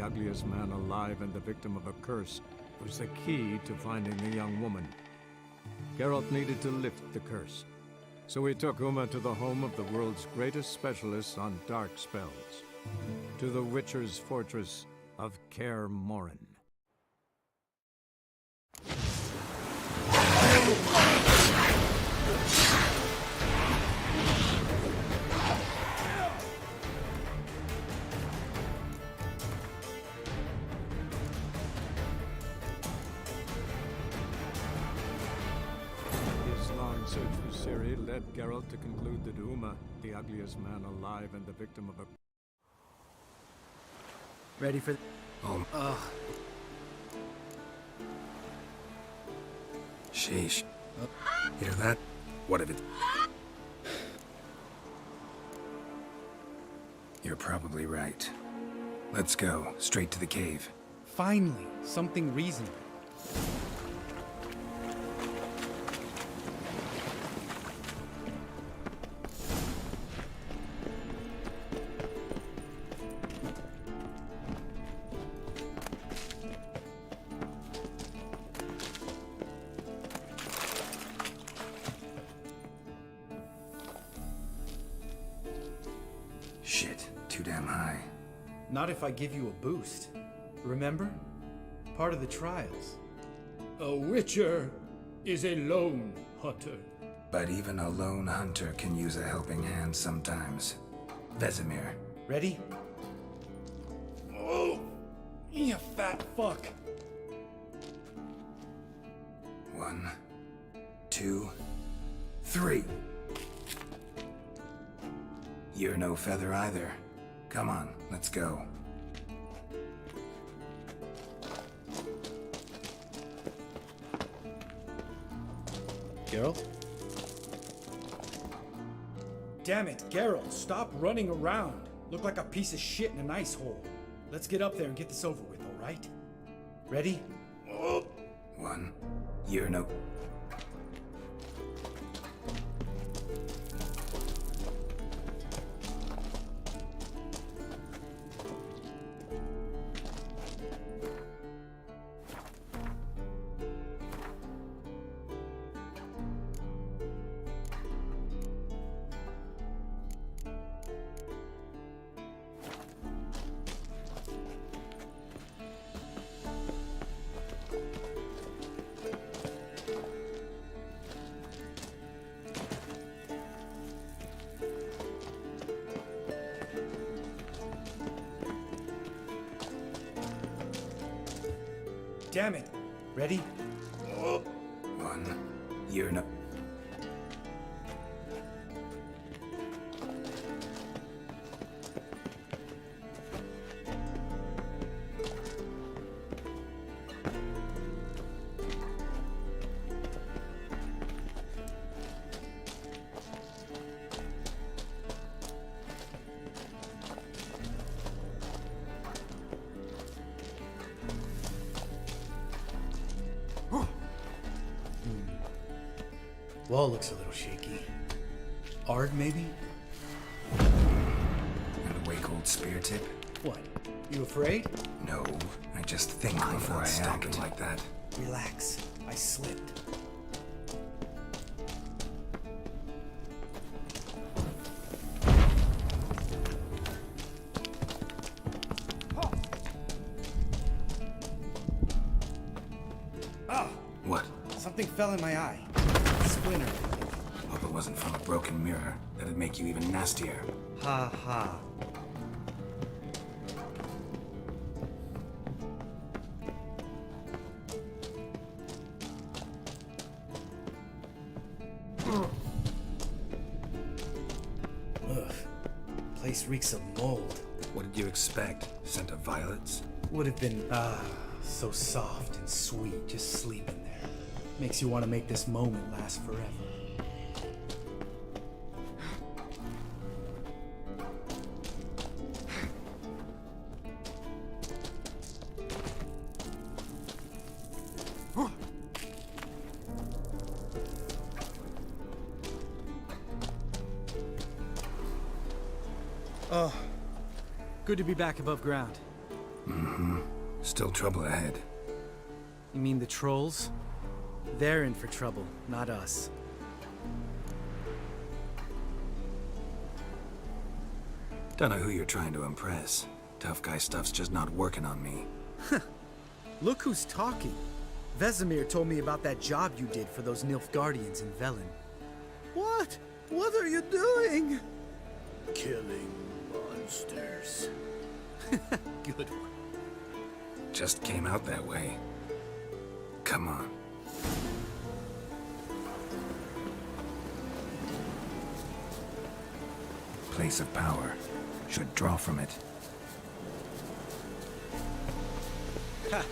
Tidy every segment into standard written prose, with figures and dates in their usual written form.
ugliest man alive and the victim of a curse, was the key to finding the young woman. Geralt needed to lift the curse, so he took Uma to the home of the world's greatest specialist on dark spells, to the Witcher's fortress of Kaer Morhen. Search for Ciri led Geralt to conclude that Uma, the ugliest man alive and the victim of a... Ready for... Ugh. Sheesh. Hear that? What if it... You're probably right. Let's go, straight to the cave. Finally, something reasonable. Shit, too damn high. Not if I give you a boost. Remember? Part of the trials. A witcher is a lone hunter. But even a lone hunter can use a helping hand sometimes. Vesemir. Ready? Oh, you fat fuck. 1, 2, 3. You're no feather either. Come on, let's go. Geralt? Damn it, Geralt, stop running around. Look like a piece of shit in an ice hole. Let's get up there and get this over with, alright? Ready? 1. You're no... Damn it. Ready? 1. You're no... Wall looks a little shaky. Ard, maybe? And a wake-old spear tip? What? You afraid? No, I just think before I act like that. Relax. I slipped. Ah! What? Something fell in my eye. Splinter. Hope it wasn't from a broken mirror. That'd make you even nastier. Ha ha. Ugh. Place reeks of mold. What did you expect? Scent of violets? Would have been, so soft and sweet just sleeping there. Makes you want to make this moment last forever. Oh, good to be back above ground. Still trouble ahead. You mean the trolls? They're in for trouble, not us. Don't know who you're trying to impress. Tough guy stuff's just not working on me. Look who's talking. Vesemir told me about that job you did for those Nilfgaardians in Velen. What? What are you doing? Killing monsters. Good one. Just came out that way. Come on. Place of power. Should draw from it. Ha!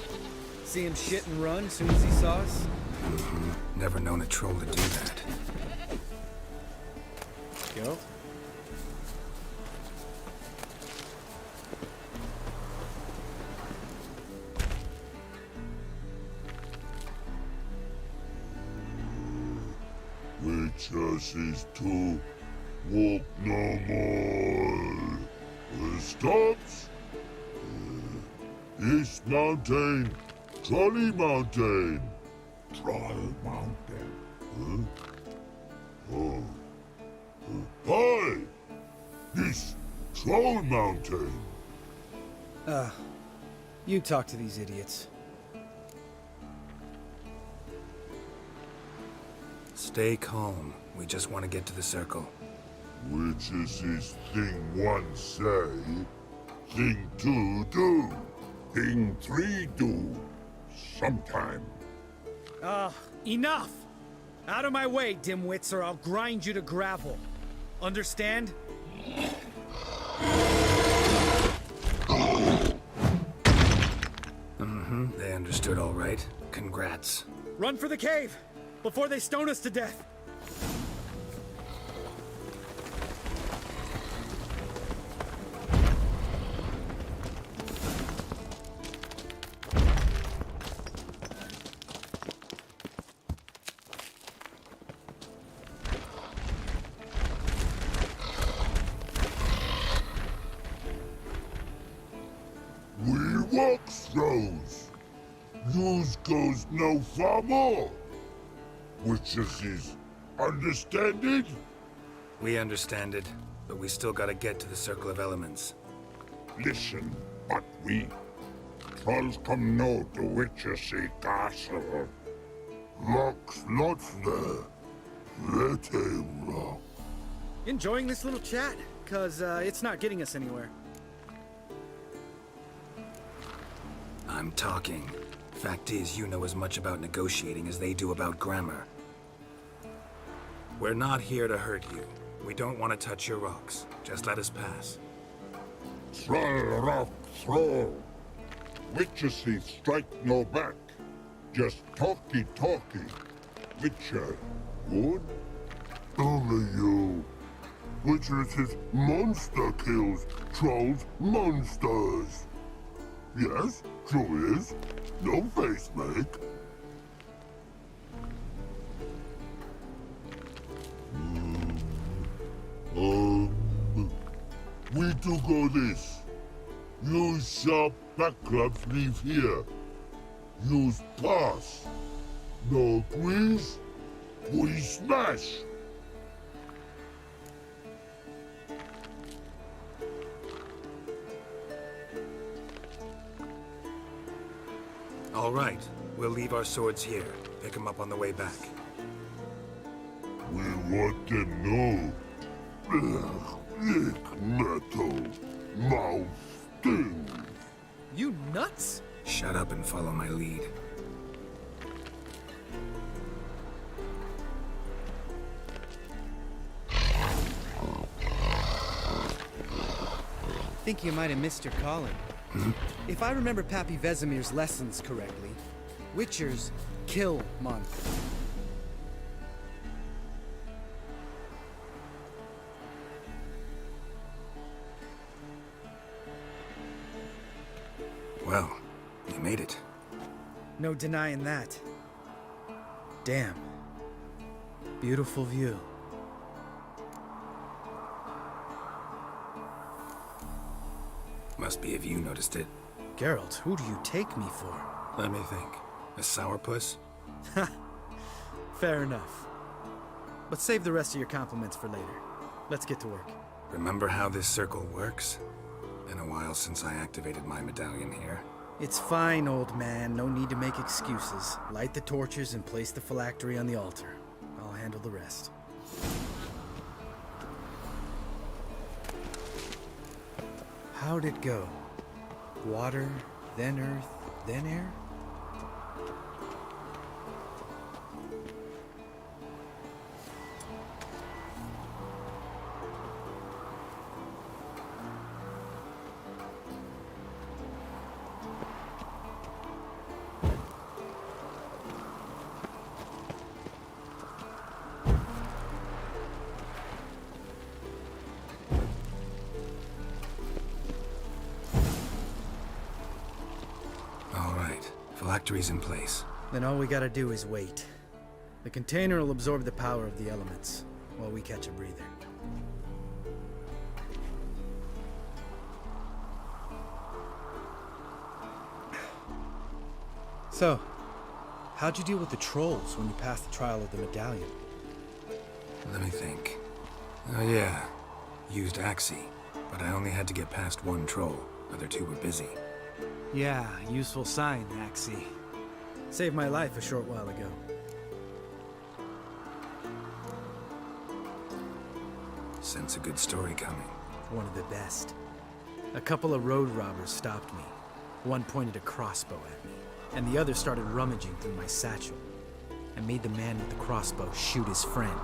See him shit and run as soon as he saw us? Never known a troll to do that. Go. Witches is to walk no more. Stops. East Mountain, Trolley Mountain. Troll Mountain. Huh? Oh. Hi! This Troll Mountain. You talk to these idiots. Stay calm. We just want to get to the circle. Which is his thing one say, thing two do, thing three do, sometime. Enough! Out of my way, dimwits, or I'll grind you to gravel. Understand? They understood all right. Congrats. Run for the cave! Before they stone us to death! We walk throws. Yous goes no far more. Which is his understand it? We understand it, but we still gotta get to the Circle of Elements. Listen, but we trolls come no to Witchersea Castle. Rocks lots there. Let a rock. Enjoying this little chat? Cause, it's not getting us anywhere. I'm talking. Fact is, you know as much about negotiating as they do about grammar. We're not here to hurt you. We don't want to touch your rocks. Just let us pass. Troll rock throw. Witchersea strike no back. Just talky. Witcher, good? Only you. Witchersea monster kills trolls monsters. Yes, true is. No face make. We do go this. Use sharp backups leave here. Use pass. No agrees? We smash. All right. We'll leave our swords here. Pick them up on the way back. We want them know. Lick metal. Mouth stings. You nuts? Shut up and follow my lead. Think you might have missed your calling. If I remember Pappy Vesemir's lessons correctly, Witchers kill monsters. Well, you made it. No denying that. Damn. Beautiful view. Must be if you noticed it. Geralt, who do you take me for? Let me think. A sourpuss? Fair enough. But save the rest of your compliments for later. Let's get to work. Remember how this circle works? Been a while since I activated my medallion here. It's fine, old man. No need to make excuses. Light the torches and place the phylactery on the altar. I'll handle the rest. How'd it go? Water, then earth, then air? Phylactery's in place. Then all we gotta do is wait. The container will absorb the power of the elements, while we catch a breather. So, how'd you deal with the trolls when you passed the trial of the medallion? Let me think. Oh yeah, used Axii, but I only had to get past one troll. Other two were busy. Yeah, useful sign, Axii. Saved my life a short while ago. Sense a good story coming. One of the best. A couple of road robbers stopped me. One pointed a crossbow at me, and the other started rummaging through my satchel. I made the man with the crossbow shoot his friend,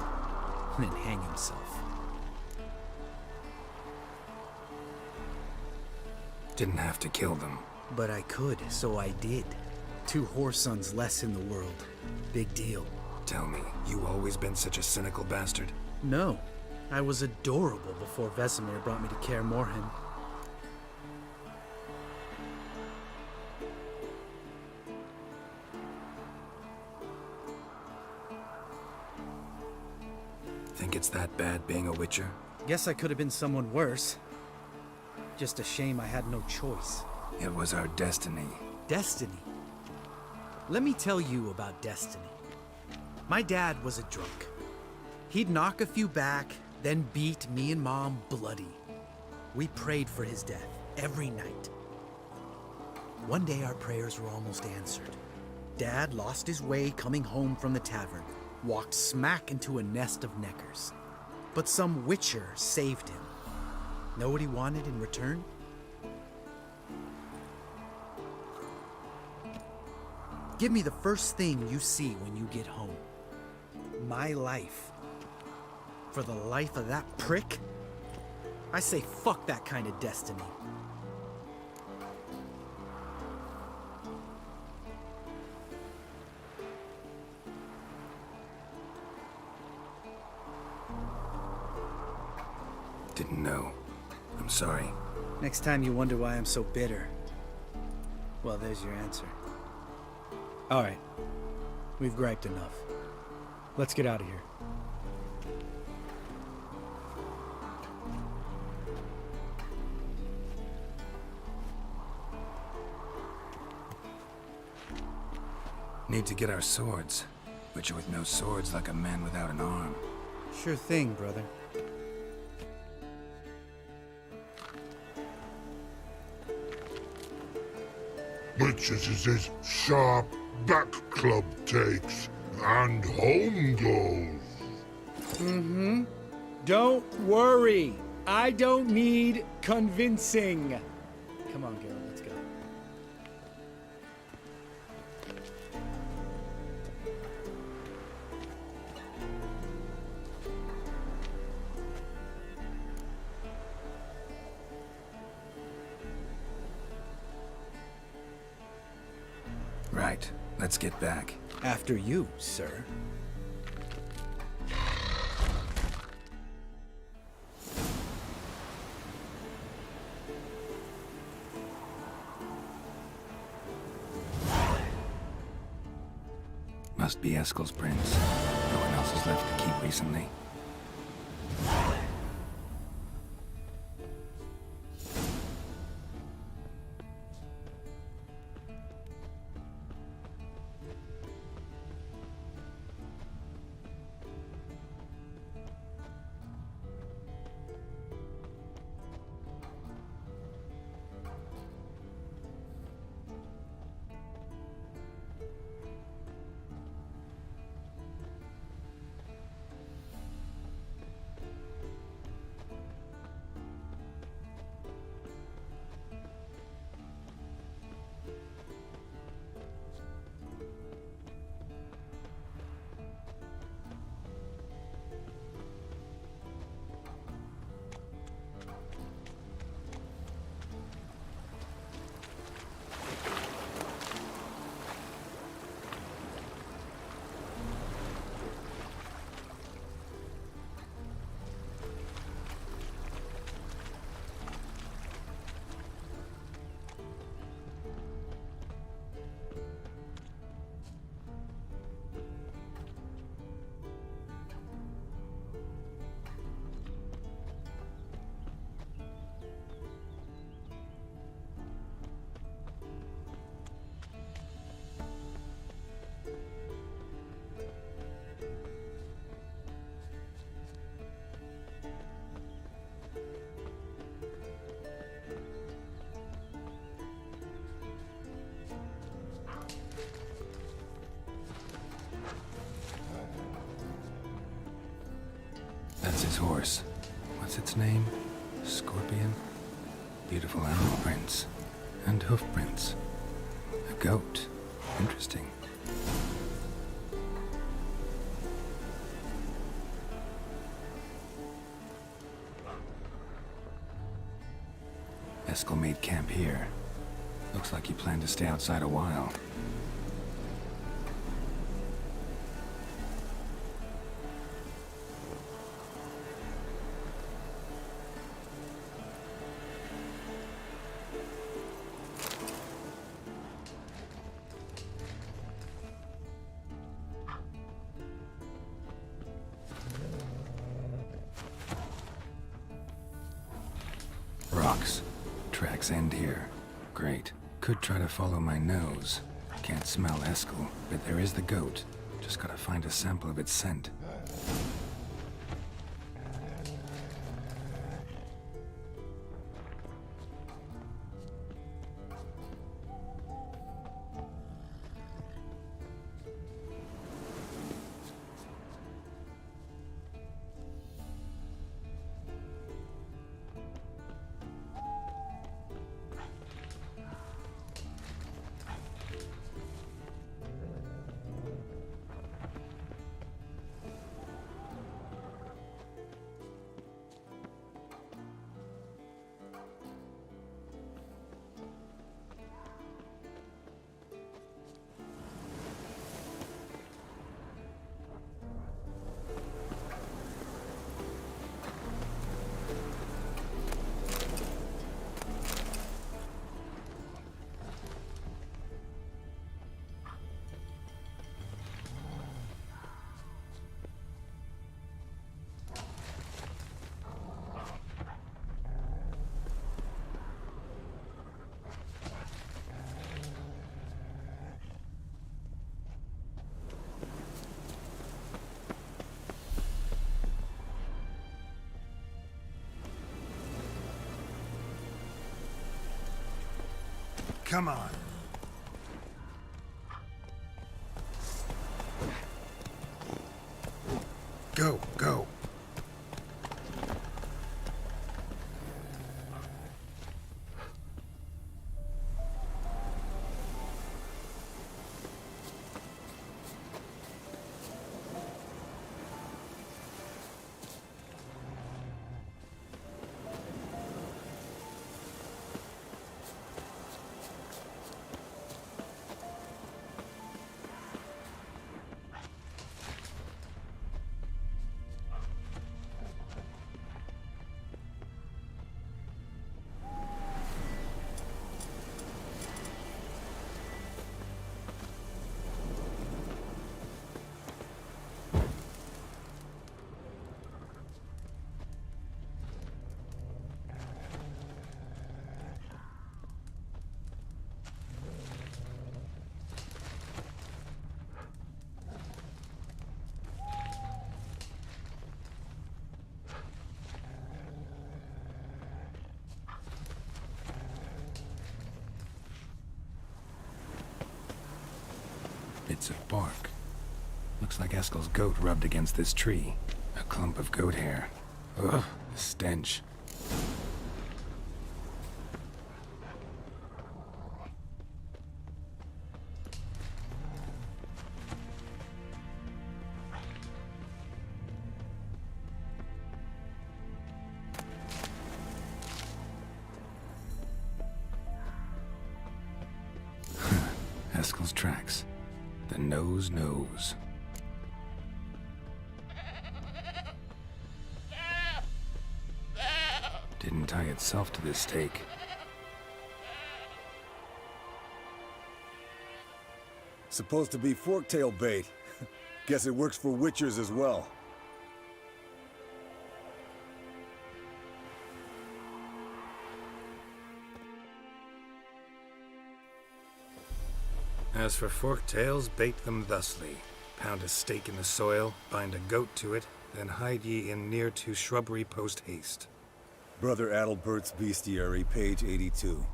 and then hang himself. Didn't have to kill them. But I could, so I did. 2 whoresons less in the world. Big deal. Tell me, you always been such a cynical bastard? No. I was adorable before Vesemir brought me to Kaer Morhen. Think it's that bad being a Witcher? Guess I could have been someone worse. Just a shame I had no choice. It was our destiny. Destiny? Let me tell you about destiny. My dad was a drunk. He'd knock a few back, then beat me and Mom bloody. We prayed for his death every night. One day our prayers were almost answered. Dad lost his way coming home from the tavern, walked smack into a nest of neckers. But some Witcher saved him. Know what he wanted in return? Give me the first thing you see when you get home. My life. For the life of that prick? I say fuck that kind of destiny. Didn't know. I'm sorry. Next time you wonder why I'm so bitter, well, there's your answer. All right. We've griped enough. Let's get out of here. Need to get our swords. Witcher with no swords like a man without an arm. Sure thing, brother. Witches is this sharp back club takes, and home goes. Don't worry. I don't need convincing. Come on, Geralt, let's go. Right. Let's get back. After you, sir. Must be Eskel's prints. No one else has left the keep recently. That's his horse. What's its name? Scorpion? Beautiful animal prints. And hoof prints. A goat. Interesting. Eskel made camp here. Looks like he planned to stay outside a while. Rocks. Tracks end here. Great. Could try to follow my nose. Can't smell Eskel, but there is the goat. Just gotta find a sample of its scent. Come on. Go, go. Bits of bark. Looks like Eskel's goat rubbed against this tree. A clump of goat hair. Ugh, the stench. Eskel's tracks. The nose knows. Didn't tie itself to this stake. Supposed to be forktail bait. Guess it works for witchers as well. As for forktails, bait them thusly. Pound a stake in the soil, bind a goat to it, then hide ye in near to shrubbery post haste. Brother Adalbert's Bestiary, page 82.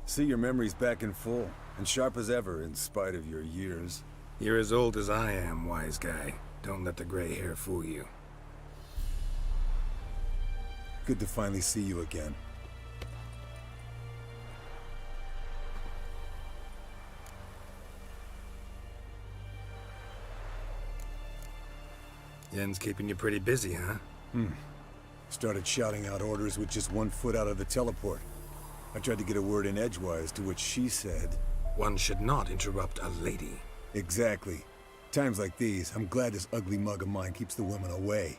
See, your memory's back in full, and sharp as ever, in spite of your years. You're as old as I am, wise guy. Don't let the gray hair fool you. Good to finally see you again. Yen's keeping you pretty busy, huh? Started shouting out orders with just 1 foot out of the teleport. I tried to get a word in edgewise, to which she said... One should not interrupt a lady. Exactly. Times like these, I'm glad this ugly mug of mine keeps the women away.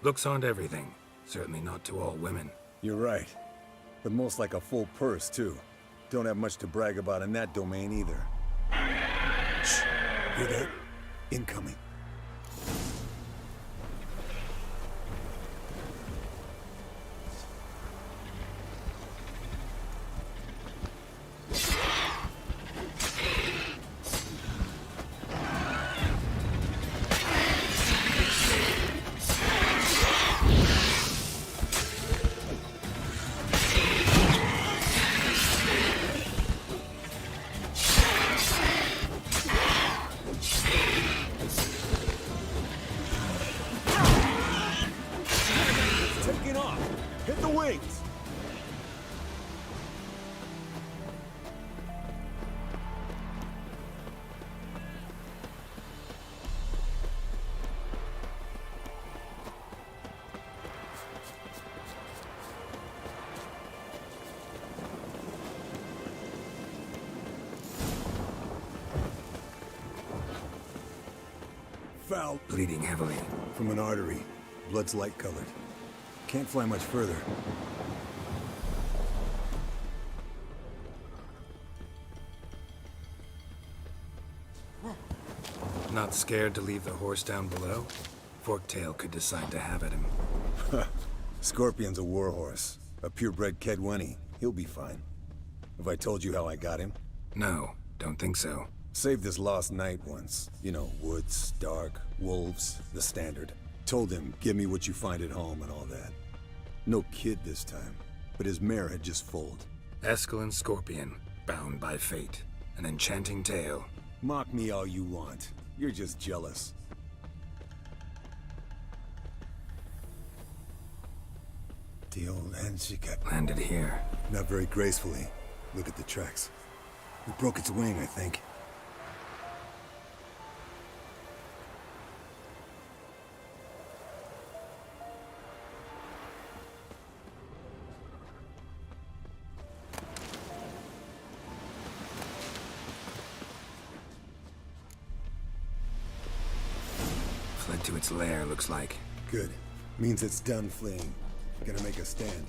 Looks aren't everything. Certainly not to all women. You're right. But most like a full purse, too. Don't have much to brag about in that domain, either. Shh! Hear that? Incoming. Taking off! Hit the wings! Foul. Bleeding heavily. From an artery. Blood's light-colored. Can't fly much further. Not scared to leave the horse down below? Forktail could decide to have at him. Scorpion's a warhorse. A purebred Kedwenny. He'll be fine. Have I told you how I got him? No, don't think so. Saved this lost knight once. You know, woods, dark, wolves, the standard. Told him, give me what you find at home and all that. No kid this time, but his mare had just foaled. Eskel and Scorpion, bound by fate. An enchanting tale. Mock me all you want. You're just jealous. The old hen she got Landed here. not very gracefully. Look at the tracks. It broke its wing, I think. Fled to its lair, looks like. Good. Means it's done fleeing. Gonna make a stand.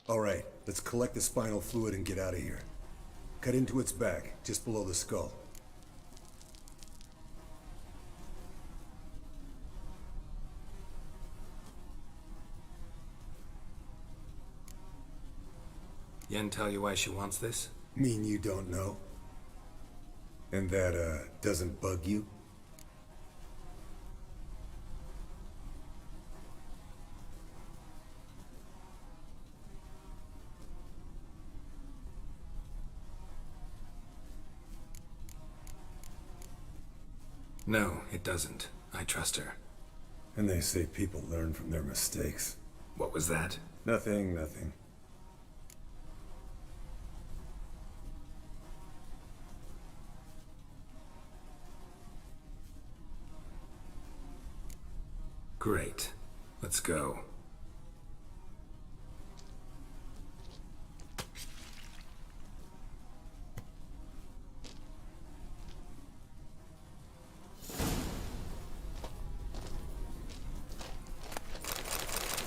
All right, let's collect the spinal fluid and get out of here. Cut into its back, just below the skull. Yen tell you why she wants this? Mean you don't know? And that, doesn't bug you? No, it doesn't. I trust her. And they say people learn from their mistakes. What was that? Nothing, nothing. Great. Let's go.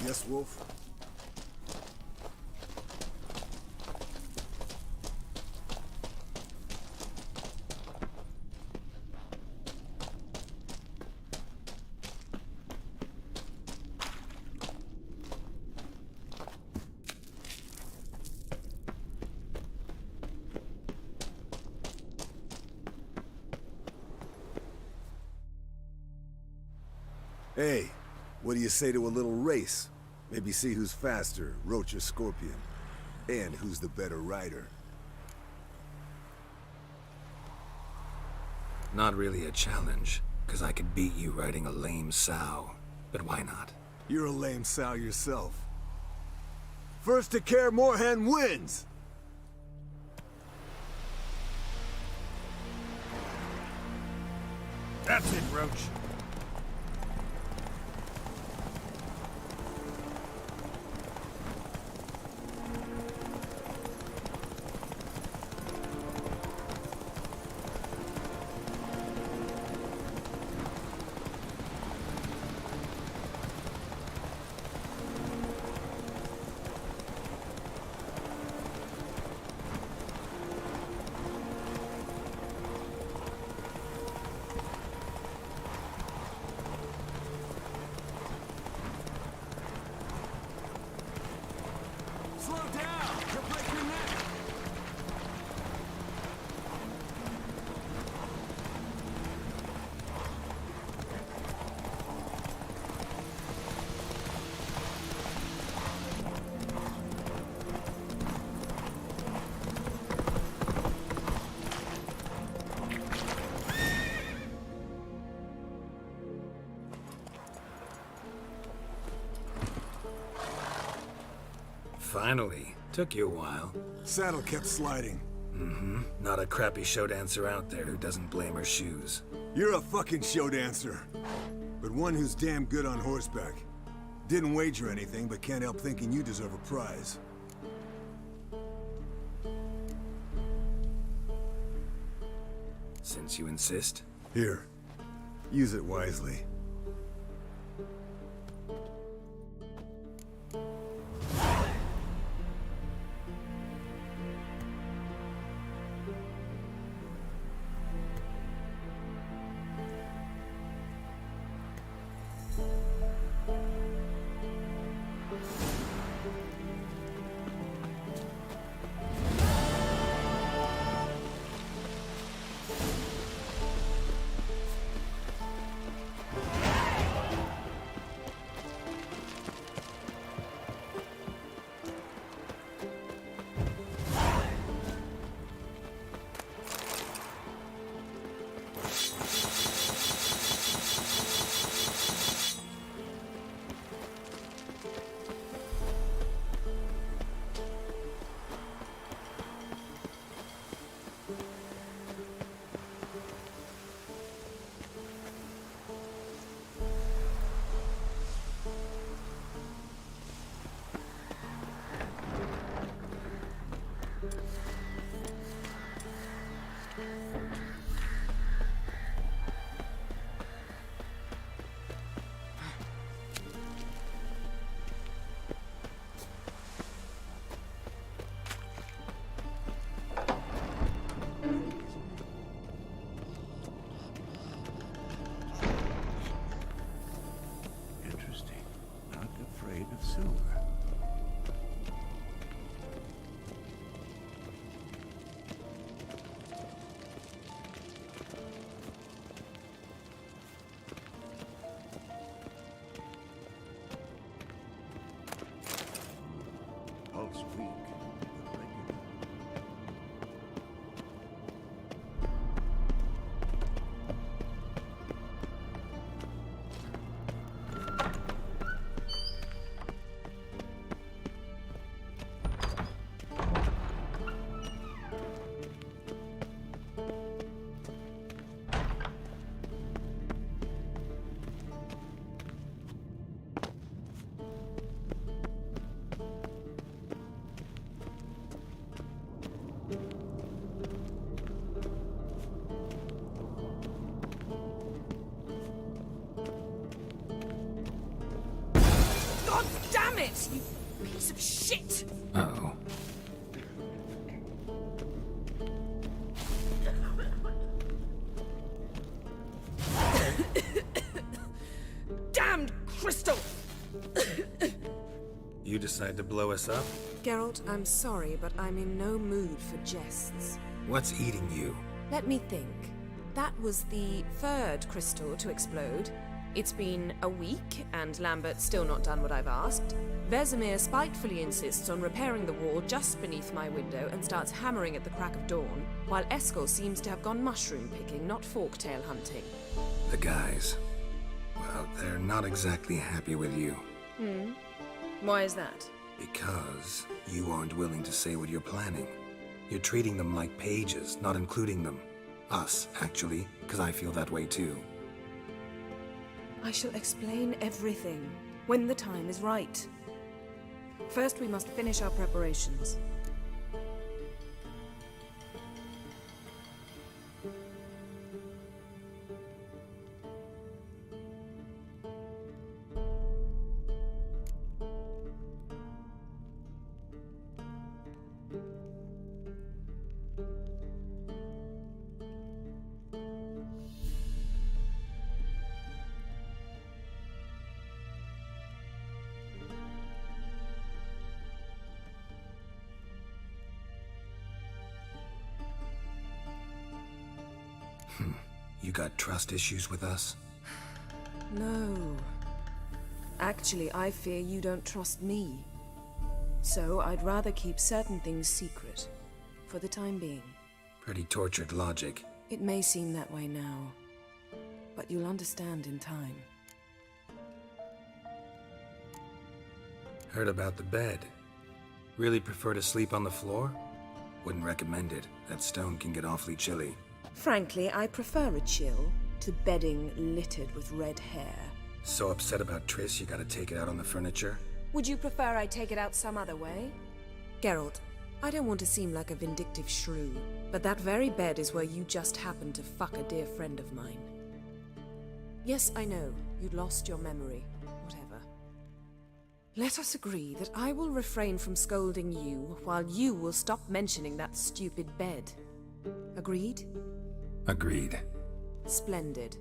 Yes, Wolf? Hey, what do you say to a little race? Maybe see who's faster, Roach or Scorpion. And who's the better rider. Not really a challenge, because I could beat you riding a lame sow. But why not? You're a lame sow yourself. First to Kaer Morhen wins! That's it, Roach. Finally. Took you a while. Saddle kept sliding. Not a crappy show dancer out there who doesn't blame her shoes. You're a fucking show dancer. But one who's damn good on horseback. Didn't wager anything, but can't help thinking you deserve a prize. Since you insist. Here. Use it wisely. God damn it! You piece of shit! Uh-oh. Damned crystal! You decide to blow us up? Geralt, I'm sorry, but I'm in no mood for jests. What's eating you? Let me think. That was the third crystal to explode. It's been a week, and Lambert's still not done what I've asked. Vesemir spitefully insists on repairing the wall just beneath my window and starts hammering at the crack of dawn, while Eskel seems to have gone mushroom picking, not forktail hunting. The guys. Well, they're not exactly happy with you. Why is that? Because you aren't willing to say what you're planning. You're treating them like pages, not including them. Us, actually, because I feel that way too. I shall explain everything when the time is right. First, we must finish our preparations. You got trust issues with us? No. Actually, I fear you don't trust me. So I'd rather keep certain things secret, for the time being. Pretty tortured logic. It may seem that way now, but you'll understand in time. Heard about the bed. Really prefer to sleep on the floor? Wouldn't recommend it. That stone can get awfully chilly. Frankly, I prefer a chill to bedding littered with red hair. So upset about Triss, you gotta take it out on the furniture? Would you prefer I take it out some other way? Geralt, I don't want to seem like a vindictive shrew, but that very bed is where you just happened to fuck a dear friend of mine. Yes, I know, you'd lost your memory. Whatever. Let us agree that I will refrain from scolding you, while you will stop mentioning that stupid bed. Agreed? Agreed. Splendid.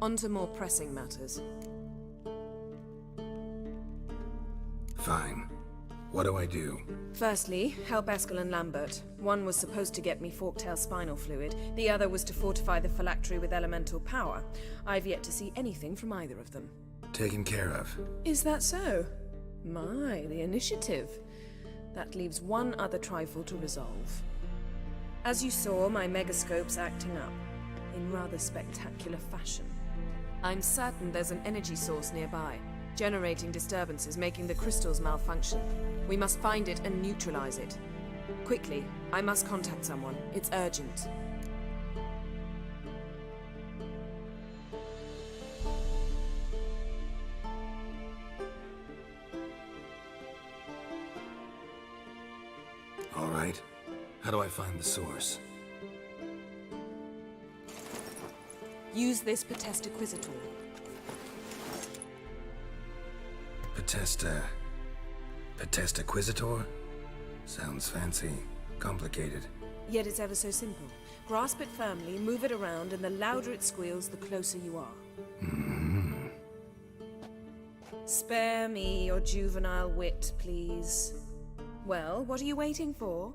On to more pressing matters. Fine. What do I do? Firstly, help Eskel and Lambert. One was supposed to get me forktail spinal fluid, the other was to fortify the phylactery with elemental power. I've yet to see anything from either of them. Taken care of. Is that so? My, the initiative. That leaves one other trifle to resolve. As you saw, my megascope's acting up, in rather spectacular fashion. I'm certain there's an energy source nearby, generating disturbances, making the crystals malfunction. We must find it and neutralize it. Quickly, I must contact someone. It's urgent. All right. How do I find the source? Use this Potesta Quisitor. Potesta Quisitor? Sounds fancy. Complicated. Yet it's ever so simple. Grasp it firmly, move it around, and the louder it squeals, the closer you are. Spare me your juvenile wit, please. Well, what are you waiting for?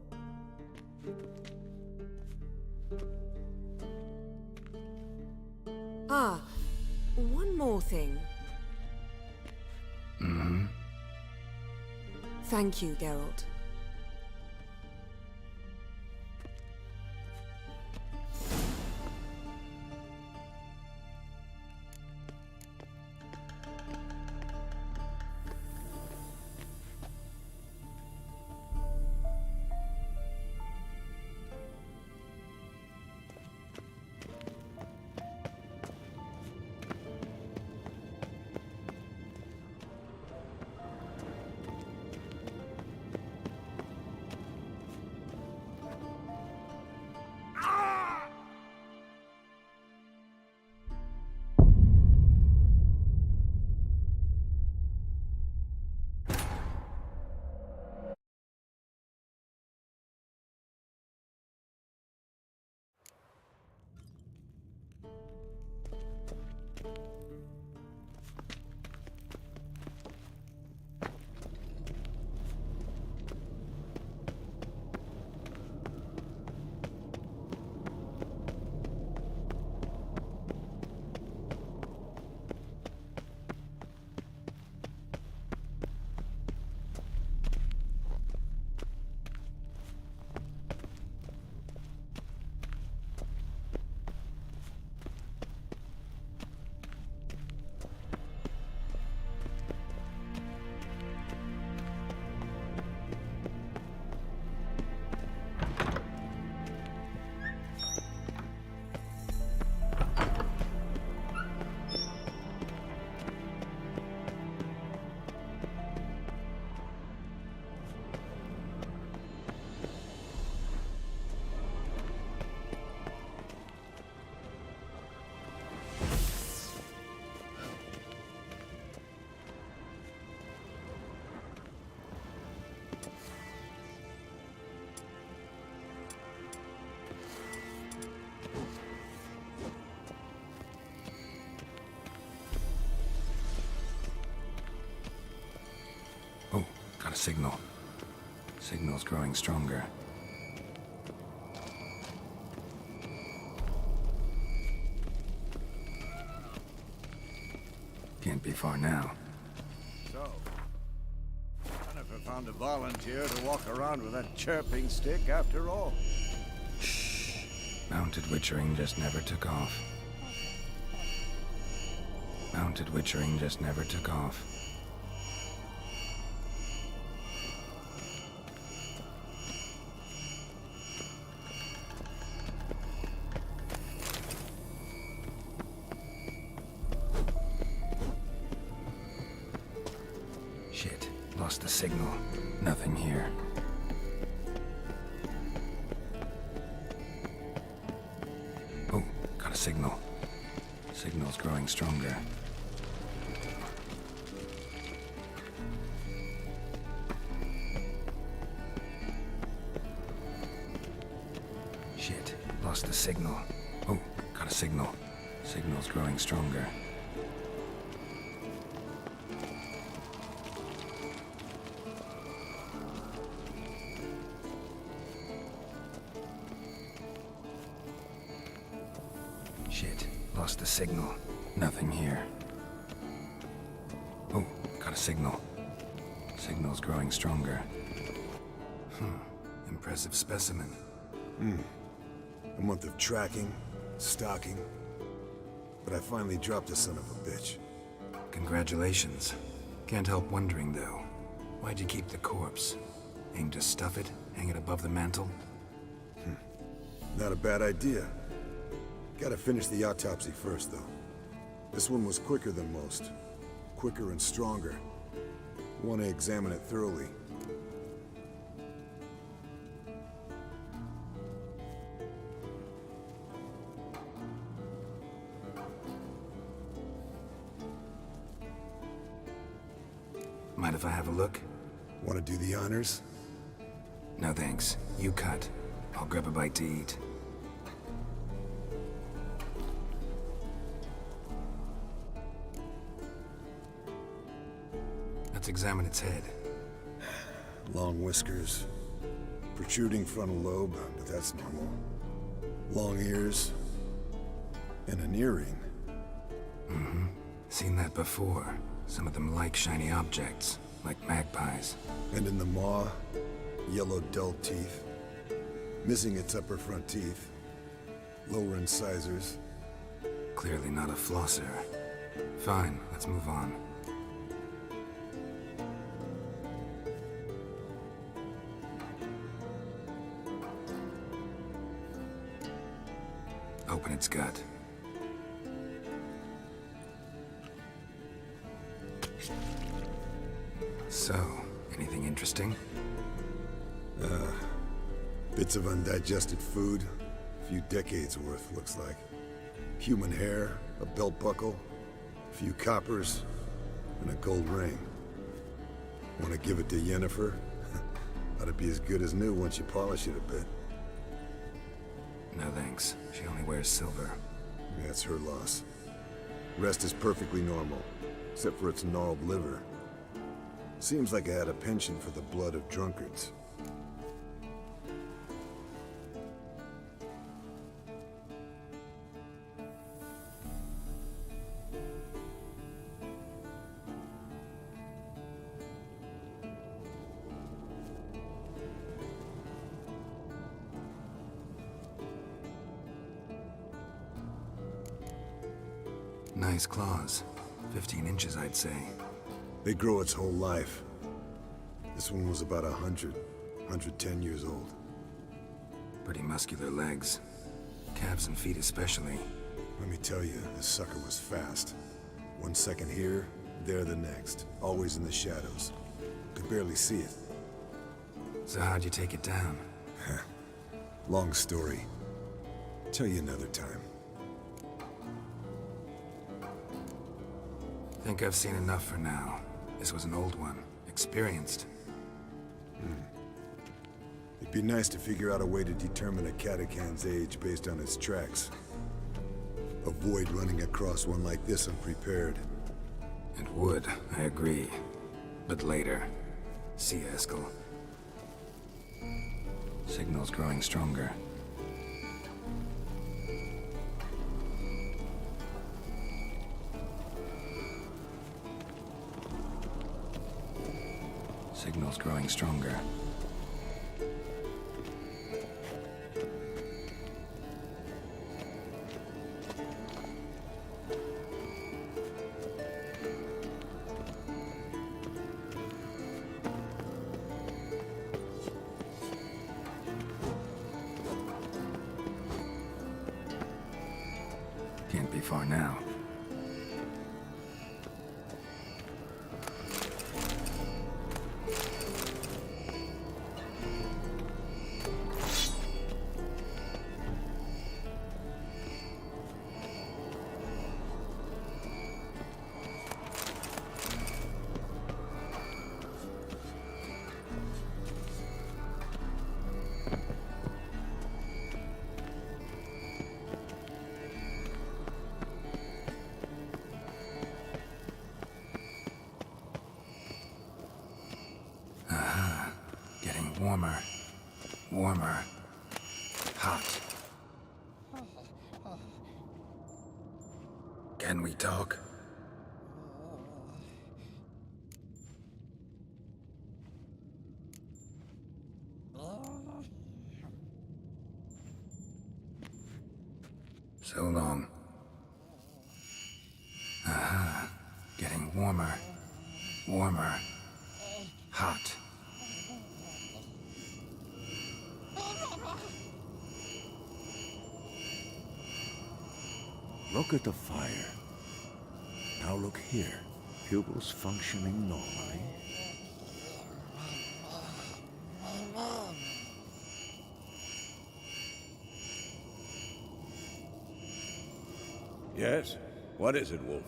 Ah, one more thing. Thank you, Geralt. Got a signal. Signal's growing stronger. Can't be far now. So, Jennifer found a volunteer to walk around with that chirping stick after all. Mounted witchering just never took off. Mounted witchering just never took off. Shit, lost the signal. Nothing here. Oh, got a signal. Signal's growing stronger. Shit, lost the signal. Oh, got a signal. Signal's growing stronger. Shit, lost the signal. Nothing here. Oh, got a signal. Signal's growing stronger. Impressive specimen. A month of tracking, stalking. But I finally dropped the son of a bitch. Congratulations. Can't help wondering, though. Why'd you keep the corpse? Aim to stuff it? Hang it above the mantle? Not a bad idea. Gotta finish the autopsy first, though. This one was quicker than most. Quicker and stronger. Want to examine it thoroughly. Mind if I have a look? Want to do the honors? No thanks. You cut. I'll grab a bite to eat. Let's examine its head. Long whiskers. Protruding frontal lobe, but that's normal. Long ears. And an earring. Seen that before. Some of them like shiny objects, like magpies. And in the maw, yellow dull teeth. Missing its upper front teeth. Lower incisors. Clearly not a flosser. Fine, let's move on. Open its gut. So, anything interesting? Bits of undigested food. A few decades worth, looks like. Human hair, a belt buckle, a few coppers, and a gold ring. Want to give it to Yennefer? Ought to be as good as new once you polish it a bit. No thanks. She only wears silver. That's her loss. Rest is perfectly normal, except for its gnarled liver. Seems like I had a penchant for the blood of drunkards. Nice claws. 15 inches, I'd say. They grow its whole life. This one was about 110 years old. Pretty muscular legs. Calves and feet especially. Let me tell you, this sucker was fast. 1 second here, there the next. Always in the shadows. Could barely see it. So how'd you take it down? Long story. Tell you another time. Think I've seen enough for now. This was an old one. Experienced. It'd be nice to figure out a way to determine a Katakan's age based on its tracks. Avoid running across one like this unprepared. It would, I agree. But later. See ya, Eskel. Signal's growing stronger. Signal's growing stronger. Can't be far now. Warmer. Warmer. Hot. Can we talk? So long. Getting warmer. Warmer. Hot. Look at the fire. Now look here. Pupils functioning normally. Yes? What is it, Wolf?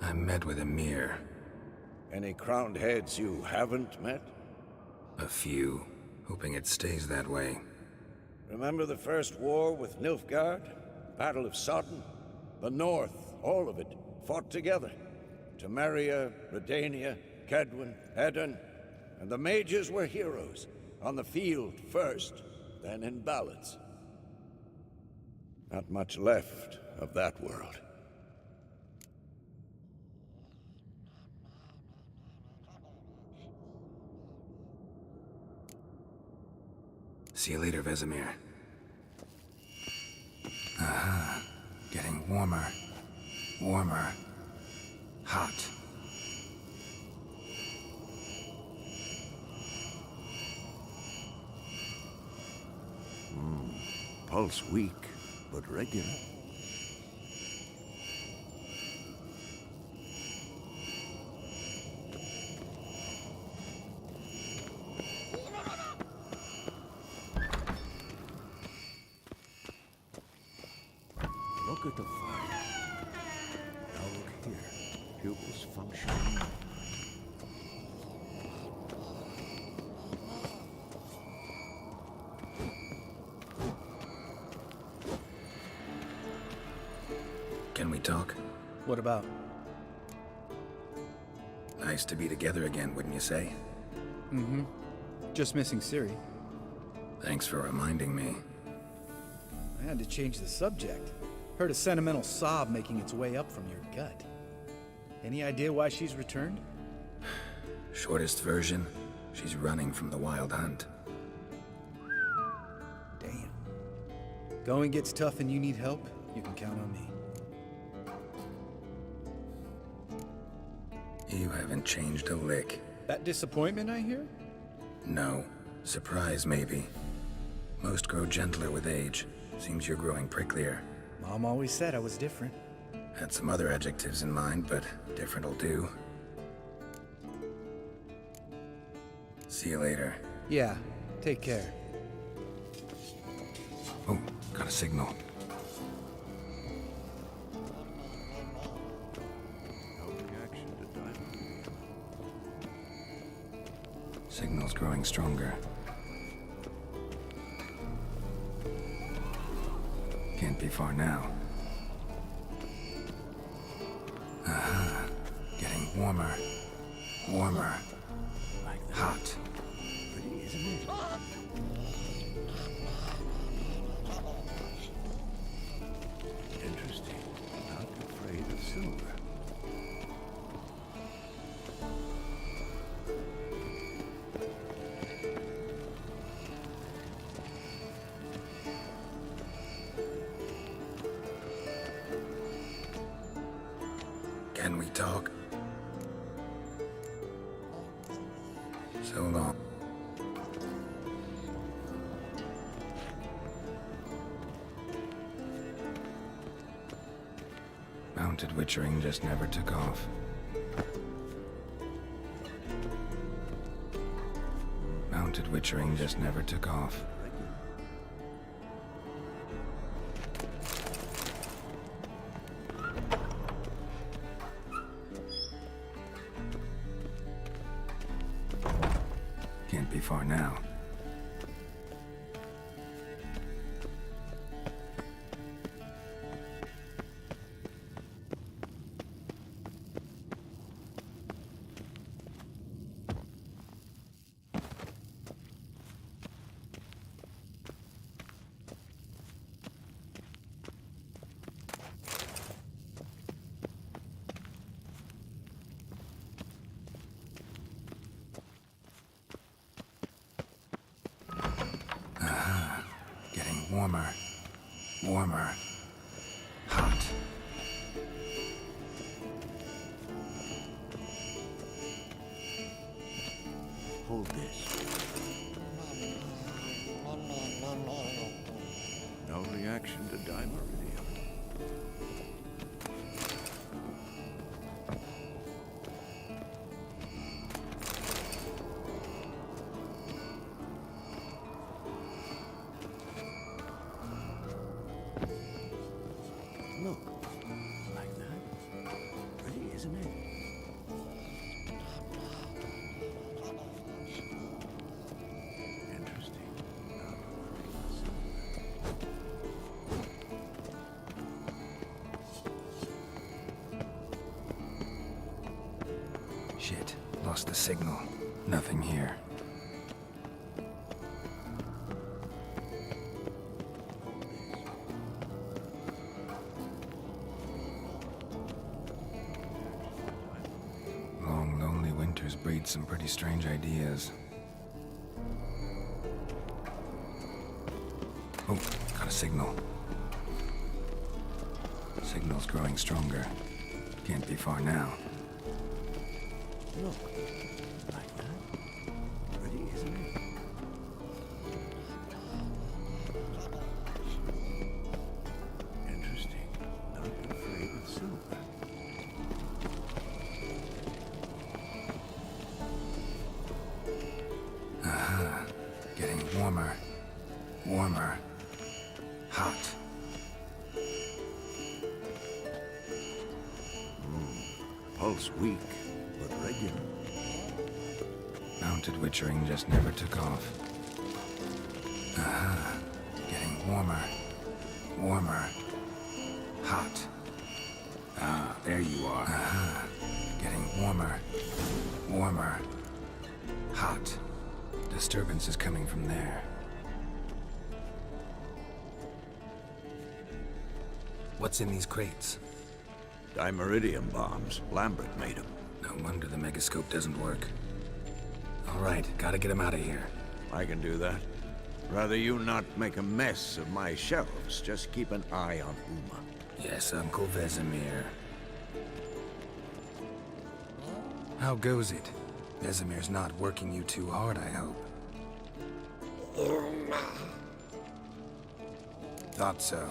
I met with Emir. Any crowned heads you haven't met? A few. Hoping it stays that way. Remember the first war with Nilfgaard? Battle of Sodden? The North, all of it, fought together. Temeria, Redania, Kedwen, Edirn, and the mages were heroes. On the field first, then in ballads. Not much left of that world. See you later, Vesemir. Getting warmer. Warmer. Hot. Pulse weak, but regular. Look at the fire. Now look here. Pupils functioning. Can we talk? What about? Nice to be together again, wouldn't you say? Just missing Ciri. Thanks for reminding me. I had to change the subject. Heard a sentimental sob making its way up from your gut. Any idea why she's returned? Shortest version, she's running from the Wild Hunt. Damn. Going gets tough and you need help, you can count on me. You haven't changed a lick. That disappointment I hear? No. Surprise, maybe. Most grow gentler with age. Seems you're growing pricklier. Mom always said I was different. Had some other adjectives in mind, but different'll do. See you later. Yeah, take care. Oh, got a signal. No reaction to diamond. Signal's growing stronger. Can't be far now. warmer. Warmer. Hot. Pretty, isn't it? Interesting. Not afraid of silver. Can we talk? So long. Mounted witchering just never took off. Mounted witchering just never took off. Can't be far now. Warmer. Warmer. Hot. Hold this. No reaction to dimeridium. Look, like that. Pretty, isn't it? Interesting. Shit. Lost the signal. Nothing here. Long, lonely winters breed some pretty strange ideas. Oh, got a signal. Signal's growing stronger. Can't be far now. Look, like that. Pretty, isn't it? Interesting. Not afraid of silver. Aha. Getting warmer. Warmer. Hot. Pulse weak, but regular. Mounted witchering just never took off. Aha. Getting warmer. Warmer. Hot. Ah, there you are. Aha. Getting warmer. Warmer. Hot. Disturbance is coming from there. What's in these crates? Dimeridium bombs. Lambert made them. No wonder the megascope doesn't work. All right, gotta get him out of here. I can do that. Rather you not make a mess of my shelves. Just keep an eye on Uma. Yes, Uncle Vesemir. How goes it? Vesemir's not working you too hard, I hope. Thought so.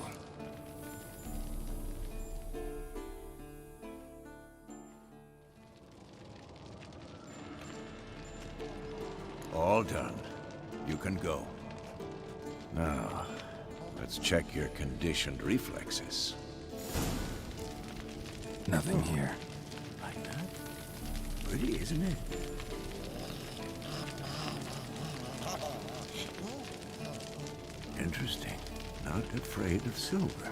All done. You can go. Now, let's check your conditioned reflexes. Nothing here. Like that? Pretty, isn't it? Interesting. Not afraid of silver.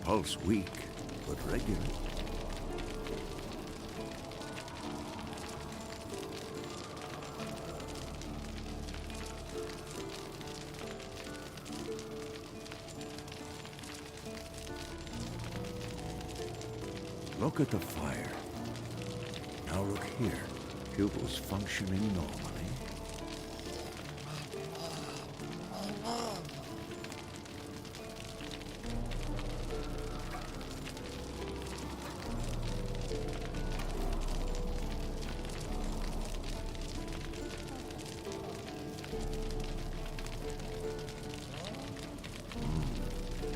Pulse weak, but regular. Look at the fire. Now look here. Pupils functioning normally.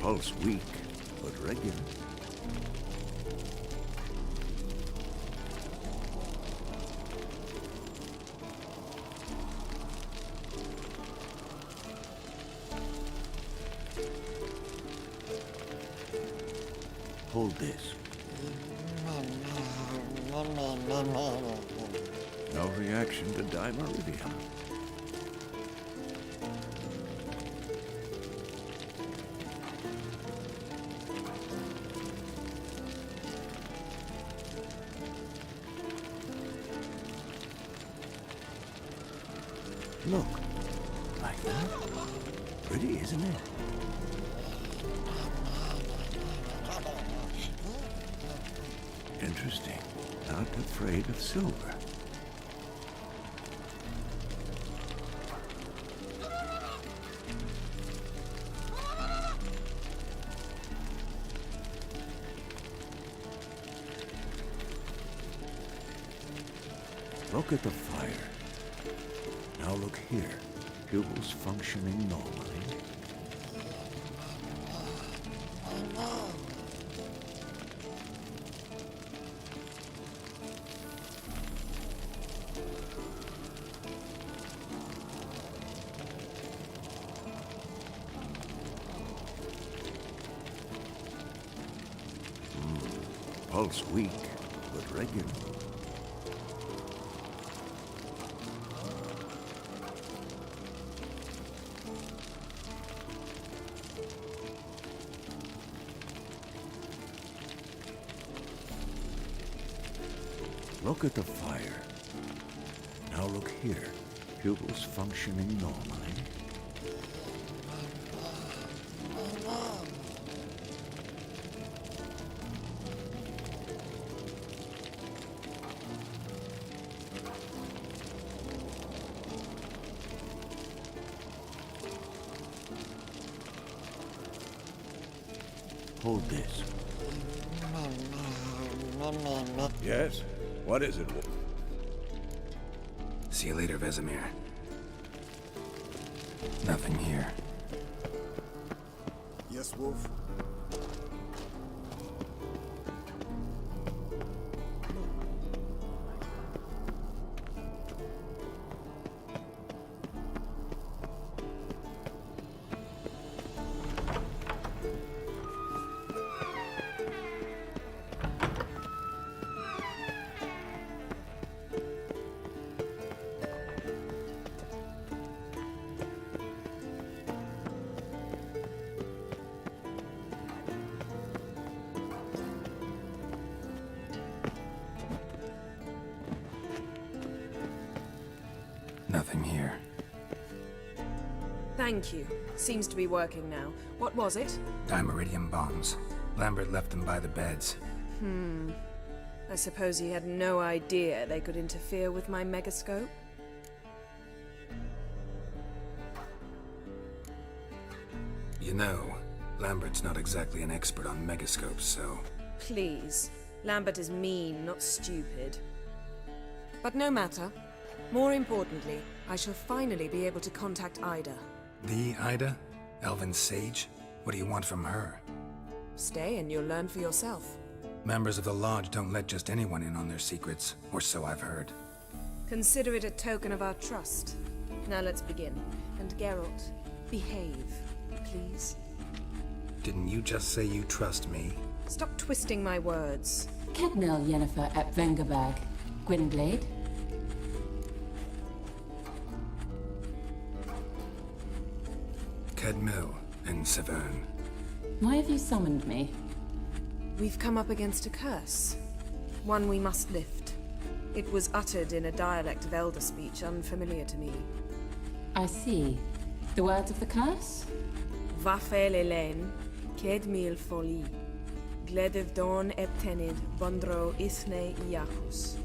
Pulse weak, but regular. Hold this. No reaction to dimeridium. Look, like that? Pretty, isn't it? Interesting. Not afraid of silver. Look at the fire. Now look here. Pupils functioning normally. Pulse weak, but regular. Look at the fire. Now look here. Pupils functioning normally. Hold this. Yes? What is it, Wolf? See you later, Vesemir. Nothing here. Yes, Wolf? Nothing here. Thank you. Seems to be working now. What was it? Dimeridium bombs. Lambert left them by the beds. I suppose he had no idea they could interfere with my megascope? You know, Lambert's not exactly an expert on megascopes, so... Please. Lambert is mean, not stupid. But no matter. More importantly, I shall finally be able to contact Ida. The Ida? Elven Sage? What do you want from her? Stay and you'll learn for yourself. Members of the Lodge don't let just anyone in on their secrets, or so I've heard. Consider it a token of our trust. Now let's begin. And Geralt, behave, please. Didn't you just say you trust me? Stop twisting my words. Kednil Yennefer at Vengerberg. Gwynblade? Kedmil and Severn. Why have you summoned me? We've come up against a curse. One we must lift. It was uttered in a dialect of Elder speech unfamiliar to me. I see. The words of the curse? Vafel Elen, Ked mil foli, Gledev don eptenid, Bondro isne iachus.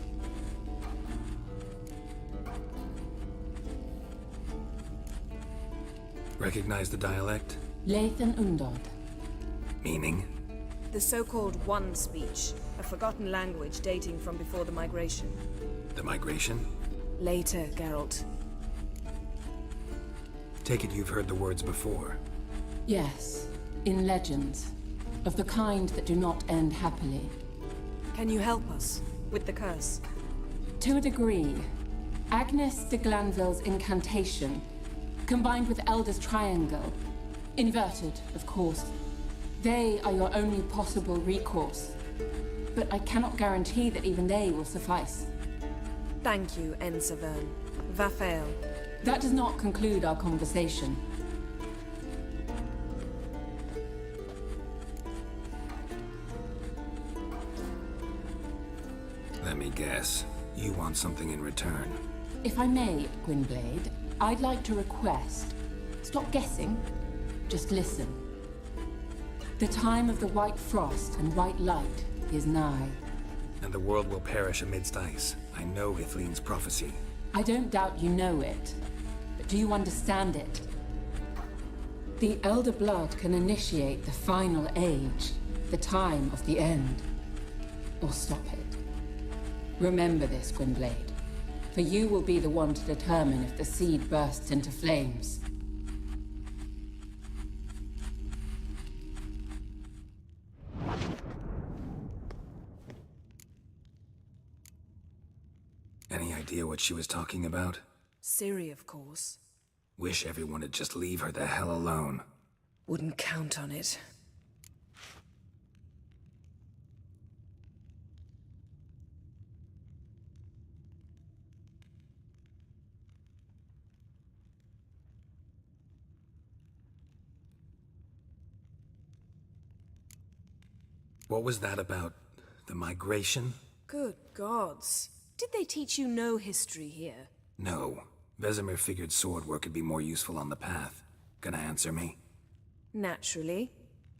Recognize the dialect? Lathan Undod. Meaning? The so-called One speech, a forgotten language dating from before the migration. The migration? Later, Geralt. Take it you've heard the words before. Yes, in legends. Of the kind that do not end happily. Can you help us with the curse? To a degree. Agnes de Glanville's incantation, combined with Elder's triangle, inverted, of course. They are your only possible recourse. But I cannot guarantee that even they will suffice. Thank you, Ensavern. Vafel. That does not conclude our conversation. Let me guess. You want something in return. If I may, Gwynblade, I'd like to request. Stop guessing. Just listen. The time of the white frost and white light is nigh. And the world will perish amidst ice. I know Ithleen's prophecy. I don't doubt you know it. But do you understand it? The Elder Blood can initiate the final age, the time of the end. Or stop it. Remember this, Gwynblade. For you will be the one to determine if the seed bursts into flames. Any idea what she was talking about? Ciri, of course. Wish everyone would just leave her the hell alone. Wouldn't count on it. What was that about? The migration? Good gods. Did they teach you no history here? No. Vesemir figured sword work could be more useful on the path. Gonna answer me? Naturally.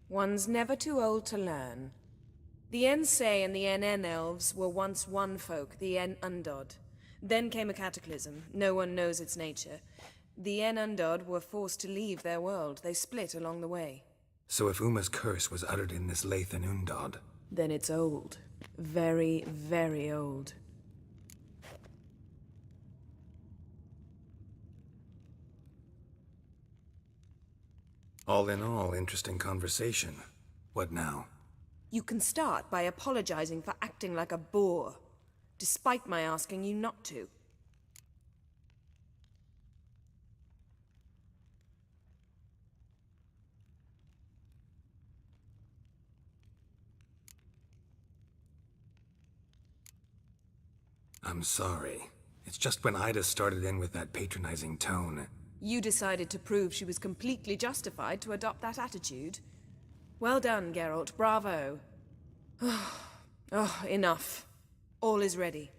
One's never too old to learn. The Ensei and the NN elves were once one folk, the En Undod. Then came a cataclysm. No one knows its nature. The En Undod were forced to leave their world. They split along the way. So if Uma's curse was uttered in this Lathan Undod... Then it's old. Very, very old. All in all, interesting conversation. What now? You can start by apologizing for acting like a boor, despite my asking you not to. I'm sorry. It's just when Ida started in with that patronizing tone... You decided to prove she was completely justified to adopt that attitude. Well done, Geralt. Bravo. Oh, enough. All is ready.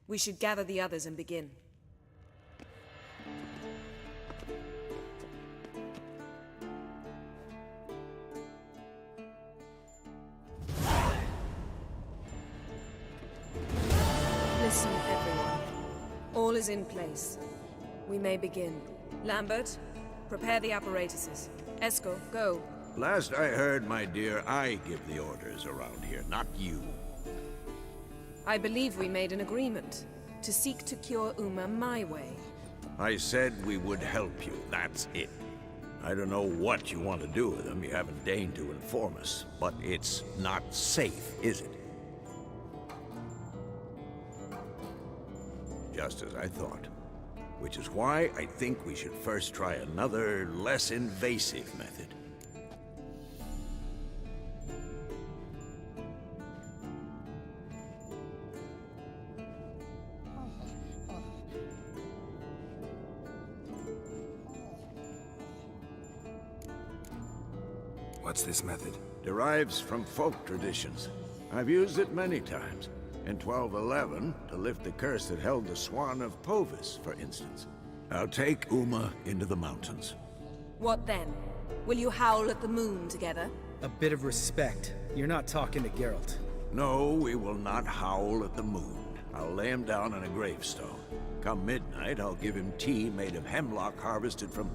We should gather the others and begin. Listen, everyone. All is in place. We may begin. Lambert, prepare the apparatuses. Eskel, go. Last I heard, my dear, I give the orders around here, not you. I believe we made an agreement to seek to cure Uma my way. I said we would help you, that's it. I don't know what you want to do with them, you haven't deigned to inform us, but it's not safe, is it? Just as I thought. Which is why I think we should first try another, less invasive method. What's this method? derives from folk traditions. I've used it many times. In 1211, to lift the curse that held the Swan of Povis, for instance. I'll take Uma into the mountains. What then? Will you howl at the moon together? A bit of respect. You're not talking to Geralt. No, we will not howl at the moon. I'll lay him down on a gravestone. Come midnight, I'll give him tea made of hemlock harvested from...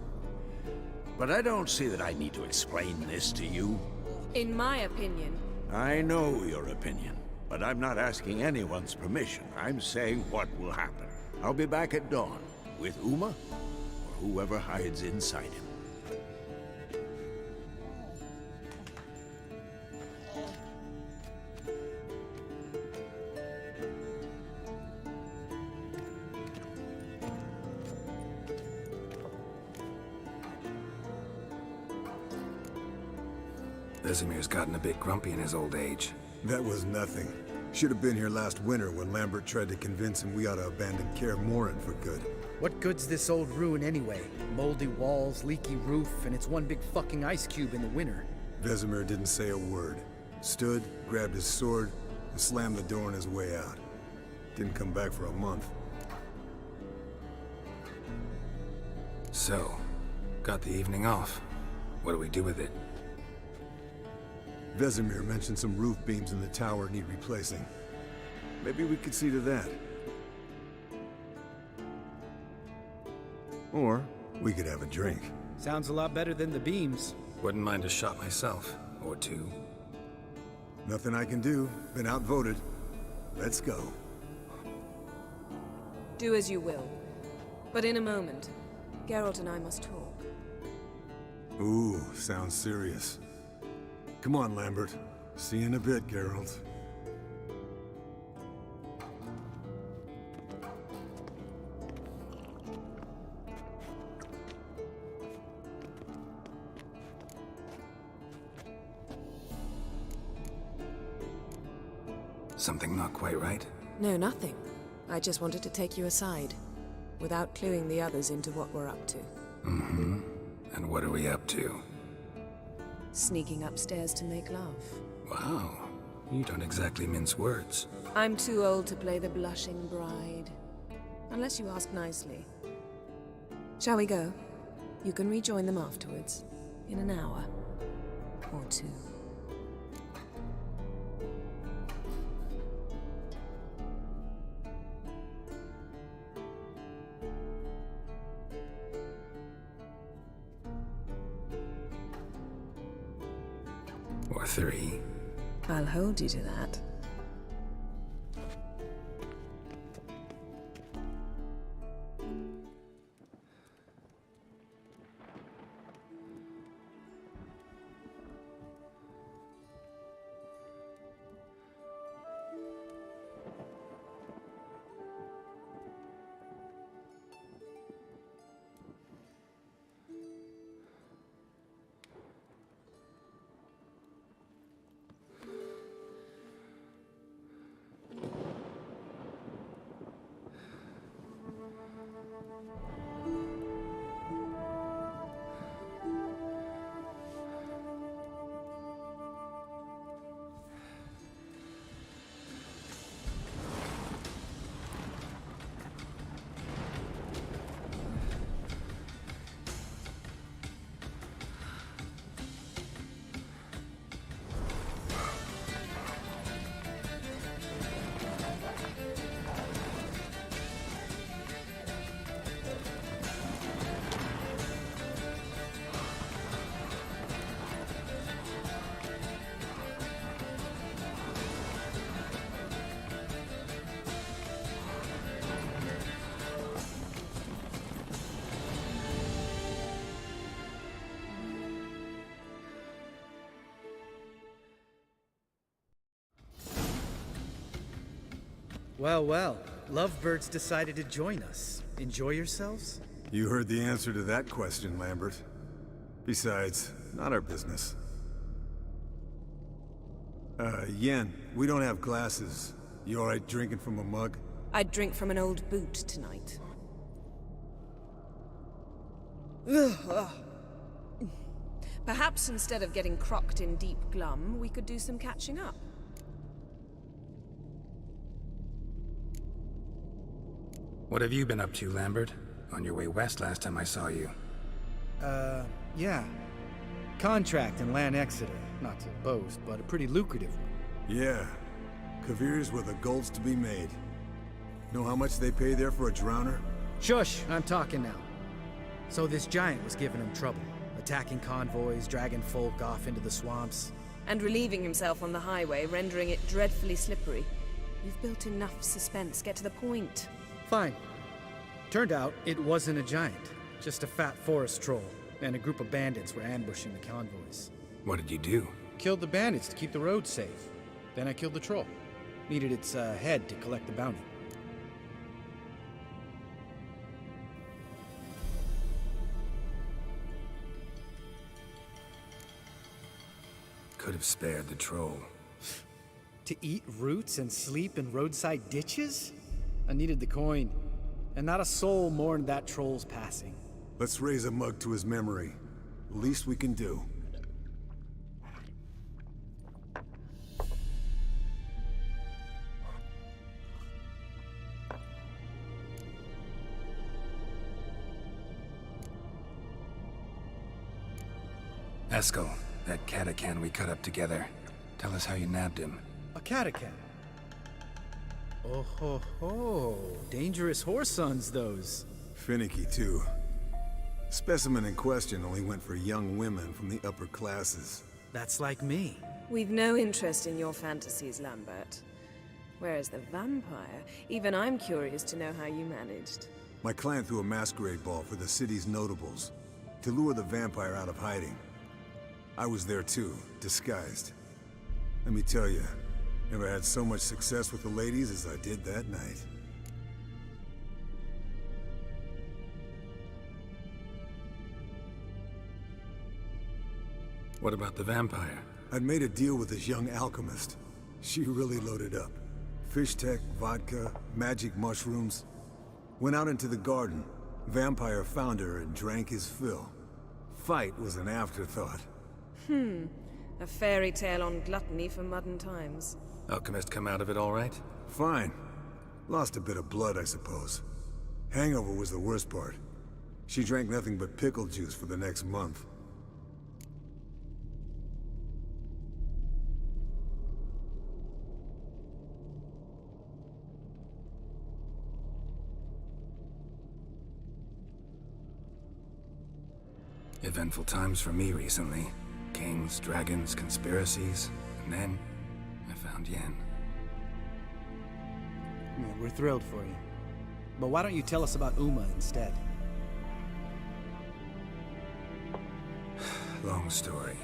But I don't see that I need to explain this to you. In my opinion... I know your opinion, but I'm not asking anyone's permission. I'm saying what will happen. I'll be back at dawn, with Uma, or whoever hides inside him. Vesemir's gotten a bit grumpy in his old age. That was nothing. Should have been here last winter when Lambert tried to convince him we ought to abandon Kaer Morhen for good. What good's this old ruin anyway? Moldy walls, leaky roof, and it's one big fucking ice cube in the winter. Vesemir didn't say a word. Stood, grabbed his sword, and slammed the door on his way out. Didn't come back for a month. So, got the evening off. What do we do with it? Vesemir mentioned some roof beams in the tower need replacing. Maybe we could see to that. Or we could have a drink. Sounds a lot better than the beams. Wouldn't mind a shot myself, or two. Nothing I can do. Been outvoted. Let's go. Do as you will. But in a moment, Geralt and I must talk. Ooh, sounds serious. Come on, Lambert. See you in a bit, Geralt. Something not quite right? No, nothing. I just wanted to take you aside, without cluing the others into what we're up to. Mm-hmm. And what are we up to? Sneaking upstairs to make love. Wow. You don't exactly mince words. I'm too old to play the blushing bride. Unless you ask nicely. Shall we go? You can rejoin them afterwards. In an hour. Or two. Or three. I'll hold you to that. Well, well. Lovebirds decided to join us. Enjoy yourselves? You heard the answer to that question, Lambert. Besides, not our business. Yen, we don't have glasses. You alright drinking from a mug? I'd drink from an old boot tonight. Perhaps instead of getting crocked in deep glum, we could do some catching up. What have you been up to, Lambert? On your way west last time I saw you. Yeah. Contract in Lan Exeter. Not to boast, but a pretty lucrative one. Yeah. Kavir's where the gold's to be made. Know how much they pay there for a drowner? Shush, I'm talking now. So this giant was giving him trouble, attacking convoys, dragging folk off into the swamps. And relieving himself on the highway, rendering it dreadfully slippery. You've built enough suspense. Get to the point. Fine. Turned out it wasn't a giant, just a fat forest troll, and a group of bandits were ambushing the convoys. What did you do? Killed the bandits to keep the road safe. Then I killed the troll. Needed its head to collect the bounty. Could have spared the troll. To eat roots and sleep in roadside ditches? I needed the coin. And not a soul mourned that troll's passing. Let's raise a mug to his memory. The least we can do. Eskel, that Catacan we cut up together. Tell us how you nabbed him. A Catacan? Oh ho ho. Dangerous horse sons, those. Finicky, too. Specimen in question only went for young women from the upper classes. That's like me. We've no interest in your fantasies, Lambert. Whereas the vampire, even I'm curious to know how you managed. My client threw a masquerade ball for the city's notables, to lure the vampire out of hiding. I was there too, disguised. Let me tell you, never had so much success with the ladies as I did that night. What about the vampire? I'd made a deal with this young alchemist. She really loaded up. Fish tech, vodka, magic mushrooms. Went out into the garden. Vampire found her and drank his fill. Fight was an afterthought. A fairy tale on gluttony for modern times. Alchemist come out of it all right? Fine. Lost a bit of blood, I suppose. Hangover was the worst part. She drank nothing but pickle juice for the next month. Eventful times for me recently. Kings, dragons, conspiracies, and then I found Yen. Yeah, we're thrilled for you. But why don't you tell us about Uma instead? Long story.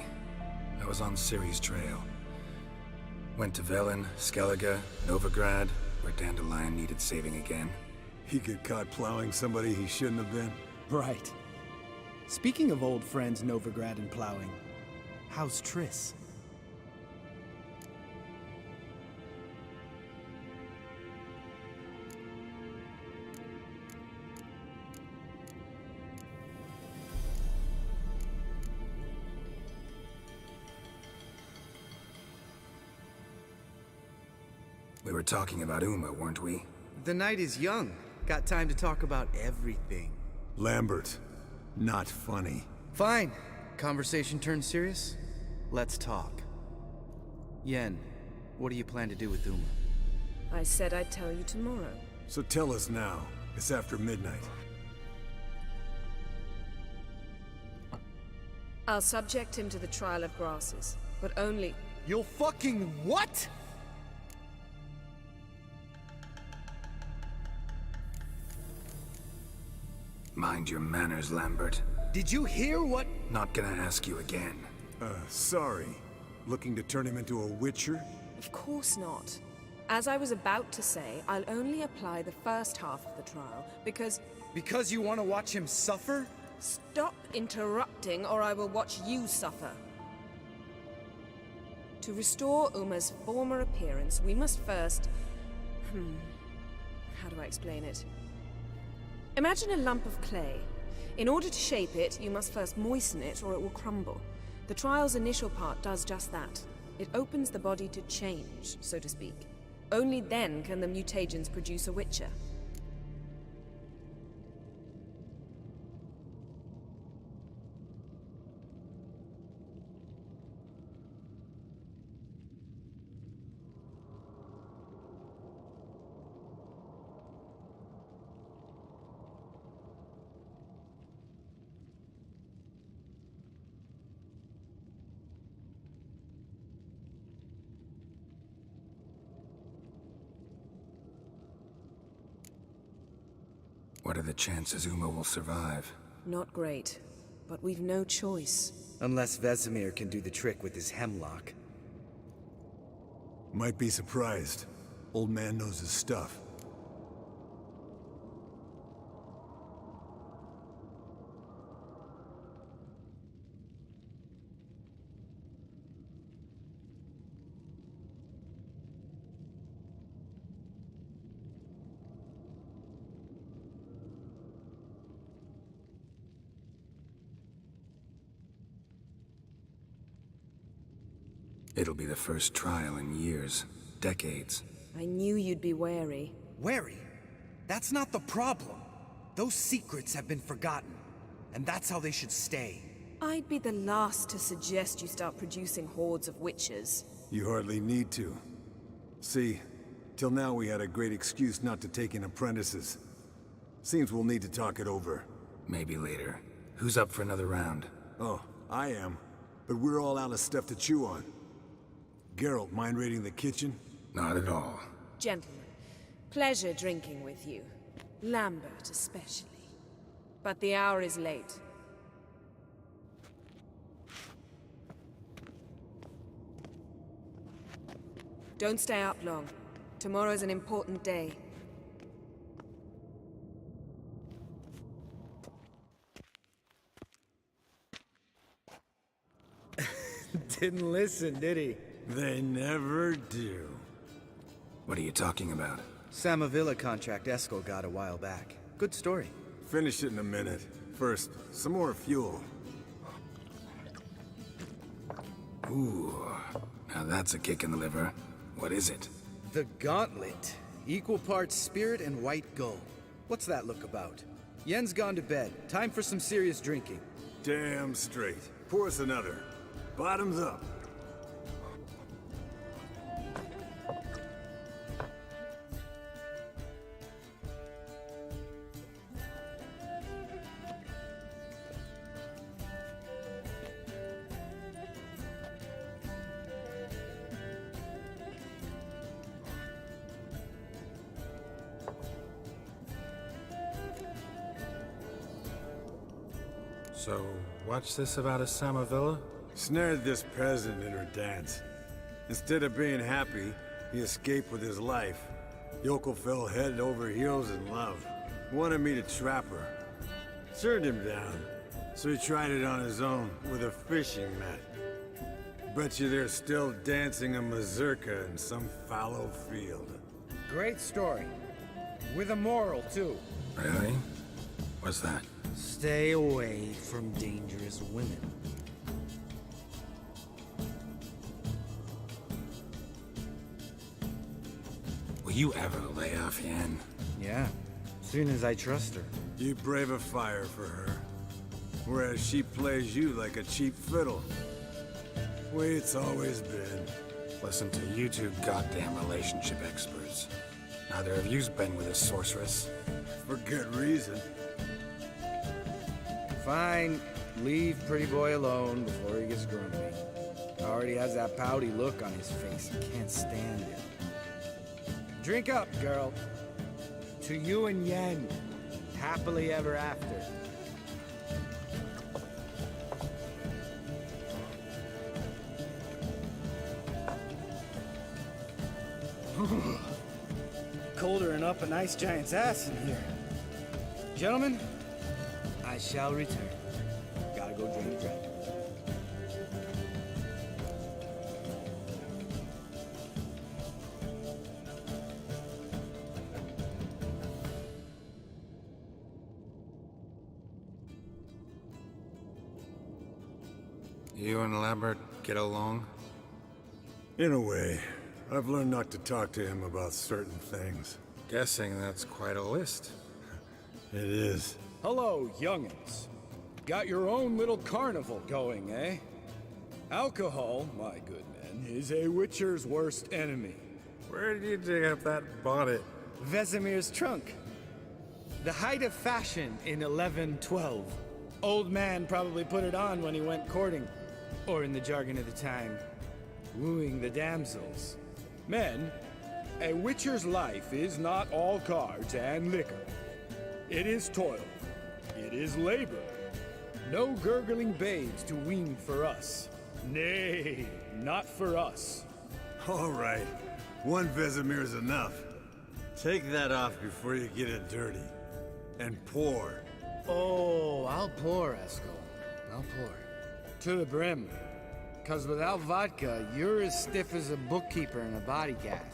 I was on Ciri's trail. Went to Velen, Skellige, Novigrad, where Dandelion needed saving again. He got caught plowing somebody he shouldn't have been. Right. Speaking of old friends Novigrad and plowing, how's Triss? We were talking about Uma, weren't we? The night is young. Got time to talk about everything. Lambert. Not funny. Fine. Conversation turned serious? Let's talk. Yen, what do you plan to do with Uma? I said I'd tell you tomorrow. So tell us now. It's after midnight. I'll subject him to the trial of grasses, but only... You'll fucking what? Mind your manners, Lambert. Did you hear what? Not gonna ask you again. Sorry. Looking to turn him into a witcher? Of course not. As I was about to say, I'll only apply the first half of the trial, because... Because you want to watch him suffer? Stop interrupting, or I will watch you suffer. To restore Uma's former appearance, we must first... How do I explain it? Imagine a lump of clay. In order to shape it, you must first moisten it, or it will crumble. The trial's initial part does just that. It opens the body to change, so to speak. Only then can the mutagens produce a Witcher. What are the chances Uma will survive? Not great, but we've no choice. Unless Vesemir can do the trick with his hemlock. Might be surprised. Old man knows his stuff. It'll be the first trial in years, decades. I knew you'd be wary. Wary? That's not the problem. Those secrets have been forgotten, and that's how they should stay. I'd be the last to suggest you start producing hordes of witches. You hardly need to. See, till now we had a great excuse not to take in apprentices. Seems we'll need to talk it over. Maybe later. Who's up for another round? Oh, I am. But we're all out of stuff to chew on. Geralt, mind raiding the kitchen? Not at all. Gentlemen, pleasure drinking with you. Lambert especially. But the hour is late. Don't stay up long. Tomorrow's an important day. Didn't listen, did he? They never do. What are you talking about? Samavilla contract Eskel got a while back. Good story. Finish it in a minute. First, some more fuel. Ooh, now that's a kick in the liver. What is it? The Gauntlet. Equal parts spirit and white gull. What's that look about? Yen's gone to bed. Time for some serious drinking. Damn straight. Pour us another. Bottoms up. So, what's this about a Samavilla? Snared this peasant in her dance. Instead of being happy, he escaped with his life. Yoko fell head over heels in love. Wanted me to trap her. Turned him down. So he tried it on his own with a fishing net. Bet you they're still dancing a mazurka in some fallow field. Great story. With a moral, too. Really? What's that? Stay away from dangerous women. Will you ever lay off Yen? Yeah, soon as I trust her. You brave a fire for her. Whereas she plays you like a cheap fiddle. Way it's always been. Listen to you two goddamn relationship experts. Neither of you's been with a sorceress. For good reason. Fine. Leave pretty boy alone before he gets grumpy. Already has that pouty look on his face. Can't stand it. Drink up, girl. To you and Yen. Happily ever after. Colder and up a nice giant's ass in here. Gentlemen, I shall return. Gotta go drain the tractor. You and Lambert get along? In a way. I've learned not to talk to him about certain things. Guessing that's quite a list. It is. Hello, youngins. Got your own little carnival going, eh? Alcohol, my good men, is a Witcher's worst enemy. Where did you dig up that bonnet? Vesemir's trunk. The height of fashion in 1112. Old man probably put it on when he went courting, or in the jargon of the time, wooing the damsels. Men, a Witcher's life is not all cards and liquor. It is toil. It is labor. No gurgling babes to wean for us. Nay, not for us. All right. One Vesemir is enough. Take that off before you get it dirty. And pour. Oh, I'll pour, Eskel. I'll pour. To the brim. 'Cause without vodka, you're as stiff as a bookkeeper in a body cast.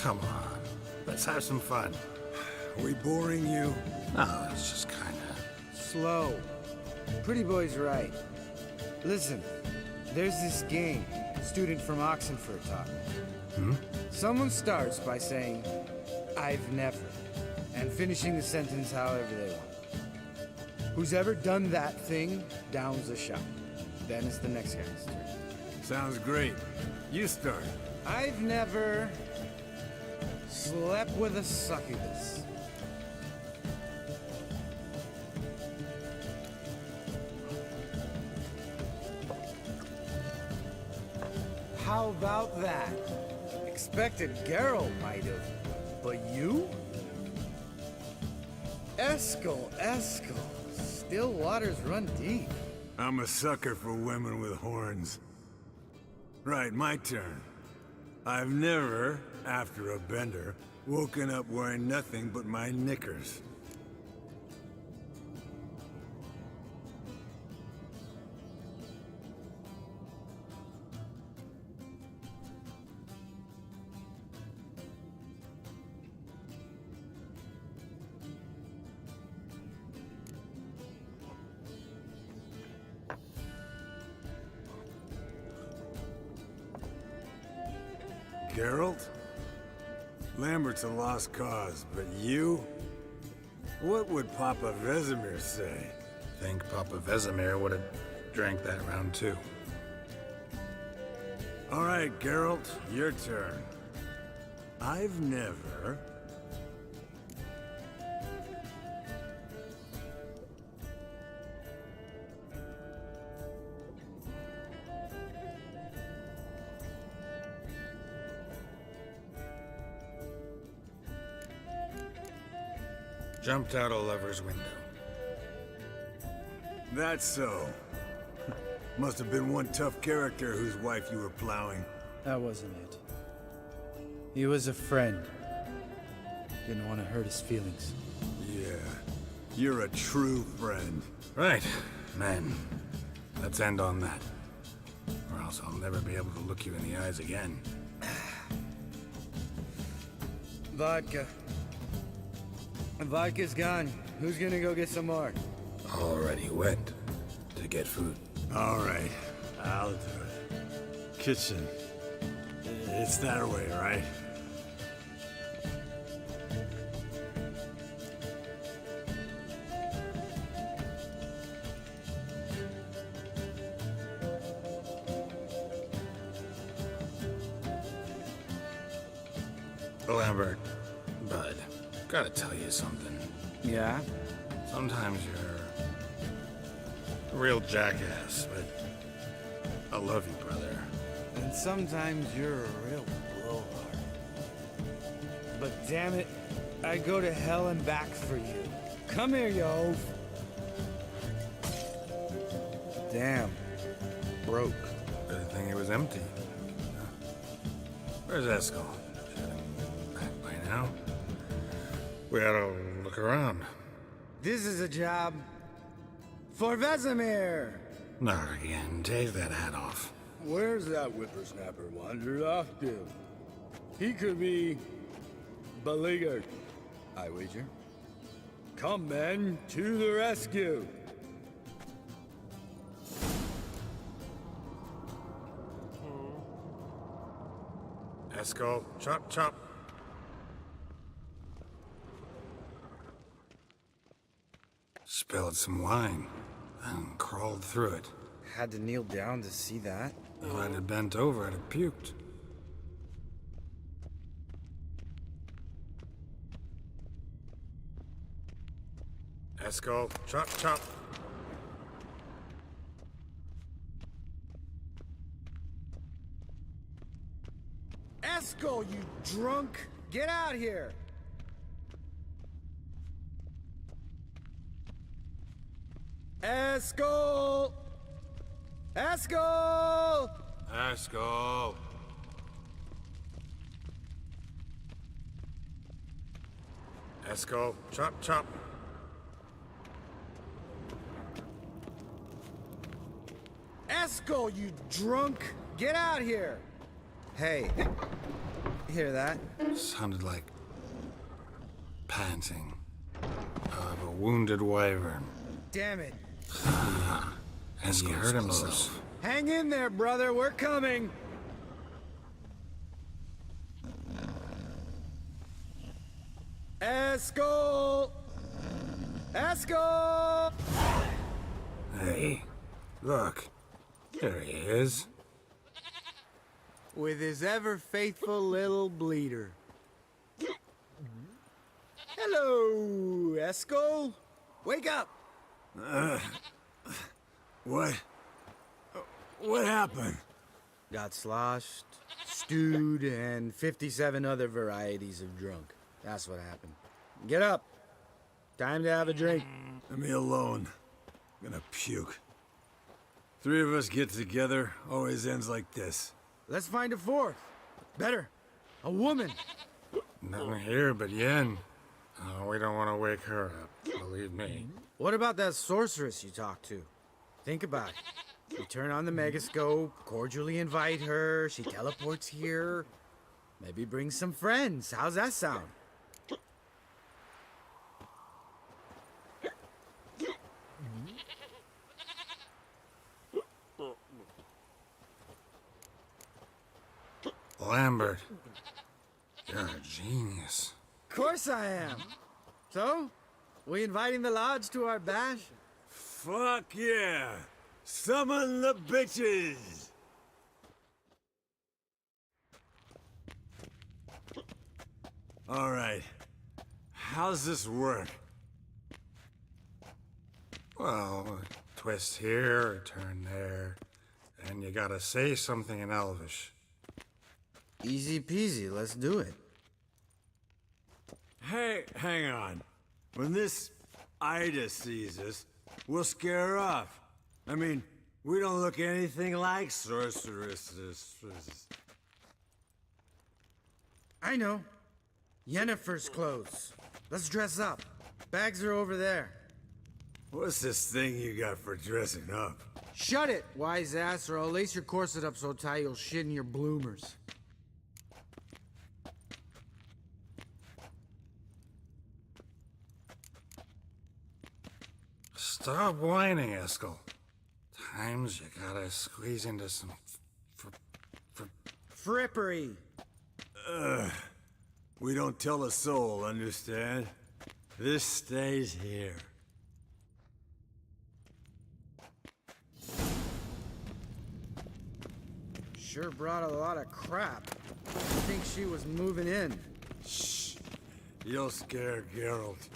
Come on, let's have some fun. Are we boring you? No, it's just kinda... Slow. Pretty boy's right. Listen, there's this game student from Oxenford taught me. Someone starts by saying, I've never, and finishing the sentence however they want. Who's ever done that thing downs a shot. Then it's the next guy's turn. Sounds great. You start. I've never slept with a succubus. How about that? Expected Geralt might have, but you? Eskel, still waters run deep. I'm a sucker for women with horns. Right, my turn. I've never, after a bender, woken up wearing nothing but my knickers. Geralt? Lambert's a lost cause, but you? What would Papa Vesemir say? Think Papa Vesemir would have drank that round too. All right, Geralt, your turn. I've never... Jumped out a lover's window. That's so. Must have been one tough character whose wife you were plowing. That wasn't it. He was a friend. Didn't want to hurt his feelings. Yeah, you're a true friend. Right, man. Let's end on that. Or else I'll never be able to look you in the eyes again. Vodka. Vodka's gone. Who's gonna go get some more? Already went to get food. All right, I'll do it. Kitchen. It's that way, right? Lambert, bud, gotta tell you something. Yeah? Sometimes you're a real jackass, but I love you, brother. And sometimes you're a real blowhard. But damn it, I'd go to hell and back for you. Come here, yo. Damn. Broke. Good thing it was empty. Where's Eskel? Should have been back by now. We ought to look around. This is a job for Vesemir. Not again. Take that hat off. Where's that whippersnapper wandered off to? He could be beleaguered. I wager. Come, men, to the rescue. Eskel, chop, chop. Spilled some wine and crawled through it. Had to kneel down to see that. If I'd have bent over, I'd have puked. Eskel, chop, chop. Eskel, you drunk! Get out here! Eskel! Eskel! Eskel. Eskel, chop, chop. Eskel, you drunk! Get out here! Hey, hear that? Sounded like panting of a wounded wyvern. Damn it. And he hurt himself. Hang in there, brother. We're coming. Eskel! Eskel! Hey, look. There he is. With his ever-faithful little bleeder. Hello, Eskel. Wake up! What? What happened? Got sloshed, stewed, and 57 other varieties of drunk. That's what happened. Get up. Time to have a drink. Leave me alone. I'm gonna puke. Three of us get together, always ends like this. Let's find a fourth. Better. A woman. Nothing here but Yen. Oh, we don't want to wake her up, believe me. What about that sorceress you talked to? Think about it. We turn on the megascope, cordially invite her, she teleports here. Maybe bring some friends. How's that sound? Lambert, you're a genius. Of course I am. So, we inviting the lodge to our bash? Fuck yeah! Summon the bitches! Alright. How's this work? Well, a twist here, a turn there, and you gotta say something in Elvish. Easy peasy, let's do it. Hey, hang on. When this Ida sees us, we'll scare her off. I mean, we don't look anything like sorceresses. I know. Yennefer's clothes. Let's dress up. Bags are over there. What's this thing you got for dressing up? Shut it, wise ass, or I'll lace your corset up so tight you'll shit in your bloomers. Stop whining, Eskel. Times you gotta squeeze into some frippery. We don't tell a soul, understand? This stays here. Sure brought a lot of crap. I think she was moving in. Shh. You'll scare Geralt.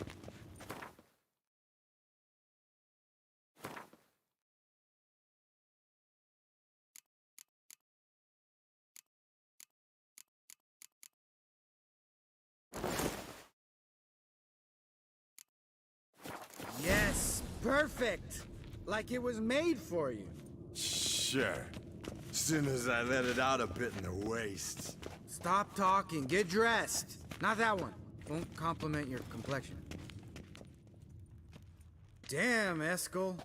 Perfect! Like it was made for you. Sure. Soon as I let it out a bit in the waist. Stop talking, get dressed. Not that one. Won't compliment your complexion. Damn, Eskel.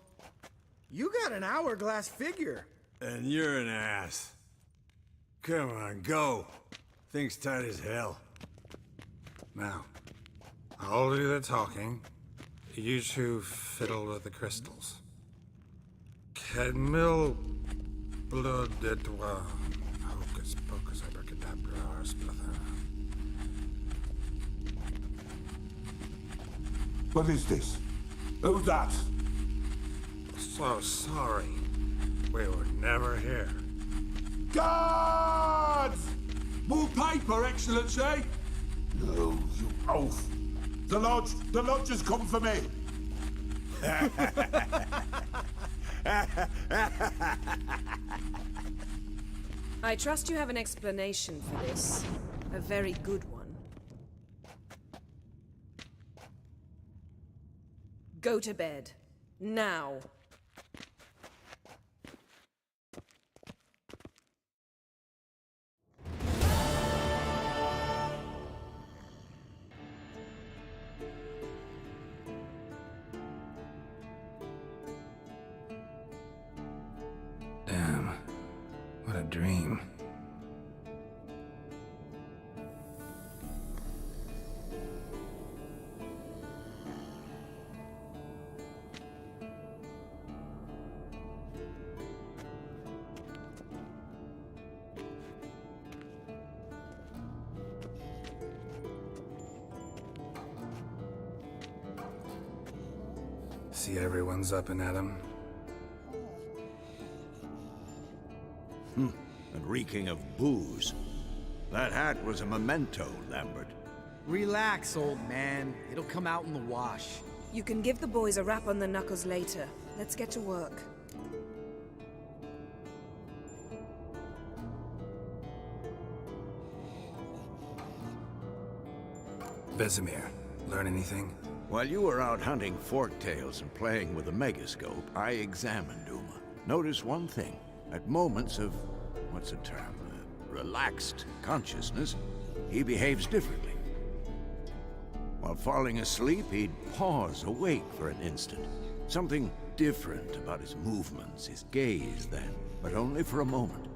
You got an hourglass figure. And you're an ass. Come on, go. Thing's tight as hell. Now, I'll do the talking. You two fiddle with the crystals. Kedmil blood de toi. Hocus pocus abracadabra splather. What is this? Who's that? So sorry. We were never here. Guards! More paper, Excellency! No, you oaf. The lodge has come for me. I trust you have an explanation for this. A very good one. Go to bed. Now. Damn. What a dream. See everyone's up and at 'em. And reeking of booze. That hat was a memento, Lambert. Relax, old man. It'll come out in the wash. You can give the boys a rap on the knuckles later. Let's get to work. Vesemir, learn anything? While you were out hunting forktails and playing with a megascope, I examined Uma. Notice one thing. At moments of, what's the term, relaxed consciousness, he behaves differently. While falling asleep, he'd pause awake for an instant. Something different about his movements, his gaze then, but only for a moment.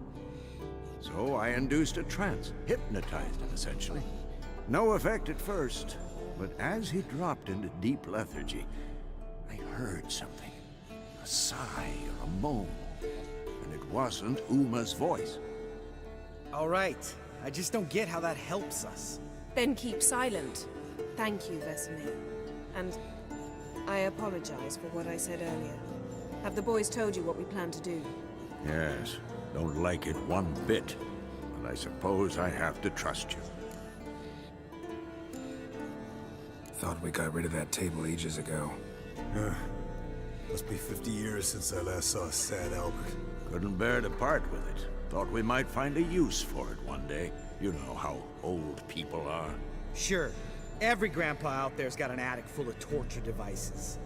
So I induced a trance, hypnotized him essentially. No effect at first, but as he dropped into deep lethargy, I heard something. A sigh or a moan. And it wasn't Uma's voice. All right. I just don't get how that helps us. Then keep silent. Thank you, Vesemir. And I apologize for what I said earlier. Have the boys told you what we plan to do? Yes, don't like it one bit. But I suppose I have to trust you. Thought we got rid of that table ages ago. Must be 50 years since I last saw sad Albert. Couldn't bear to part with it. Thought we might find a use for it one day. You know how old people are. Sure. Every grandpa out there's got an attic full of torture devices.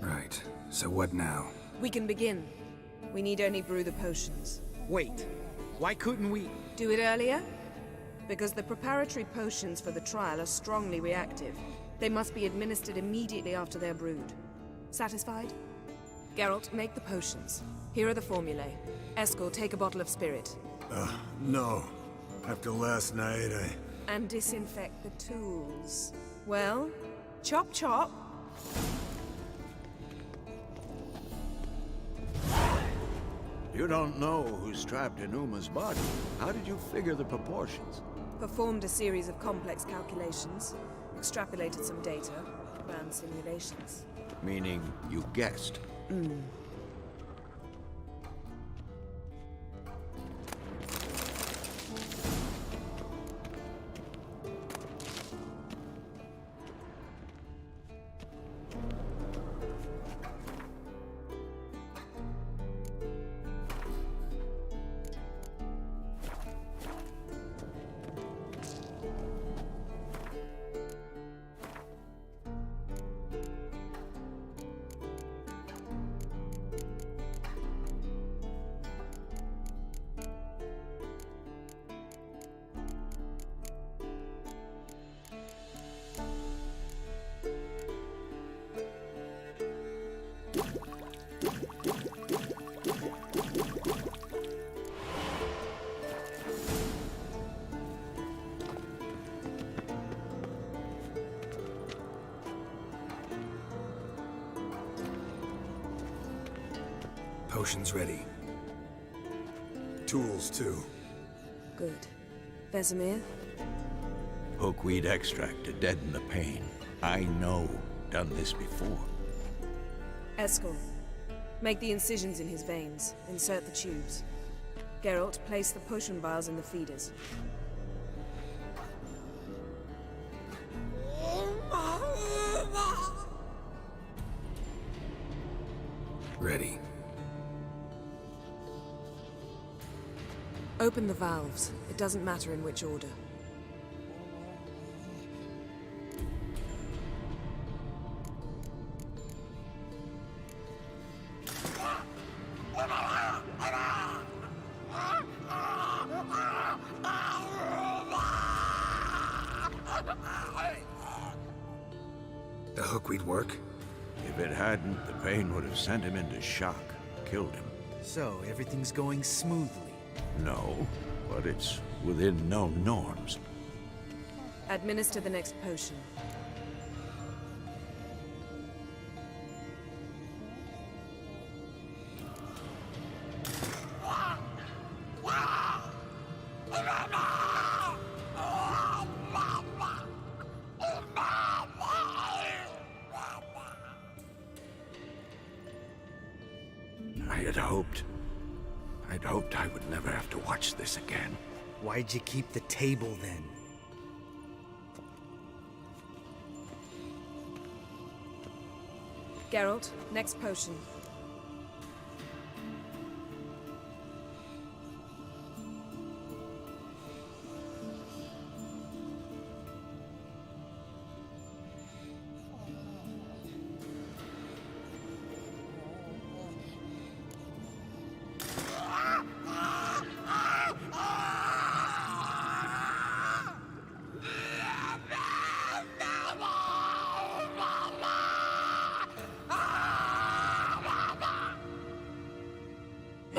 Right. So what now? We can begin. We need only brew the potions. Wait. Why couldn't we... Do it earlier? Because the preparatory potions for the trial are strongly reactive. They must be administered immediately after they're brewed. Satisfied? Geralt, make the potions. Here are the formulae. Eskel, take a bottle of spirit. No. After last night, And disinfect the tools. Well, chop chop. You don't know who's trapped in Uma's body. How did you figure the proportions? Performed a series of complex calculations. Extrapolated some data. Ran simulations. Meaning you guessed. Potion's ready. Tools, too. Good. Vesemir? Hookweed extract to deaden the pain. I know. Done this before. Eskel, make the incisions in his veins. Insert the tubes. Geralt, place the potion vials in the feeders. Ready. Open the valves. It doesn't matter in which order. The hookweed work? If it hadn't, the pain would have sent him into shock, killed him. So, everything's going smoothly. No, but it's within known norms. Administer the next potion. I'd hoped I would never have to watch this again. Why'd you keep the table then? Geralt, next potion.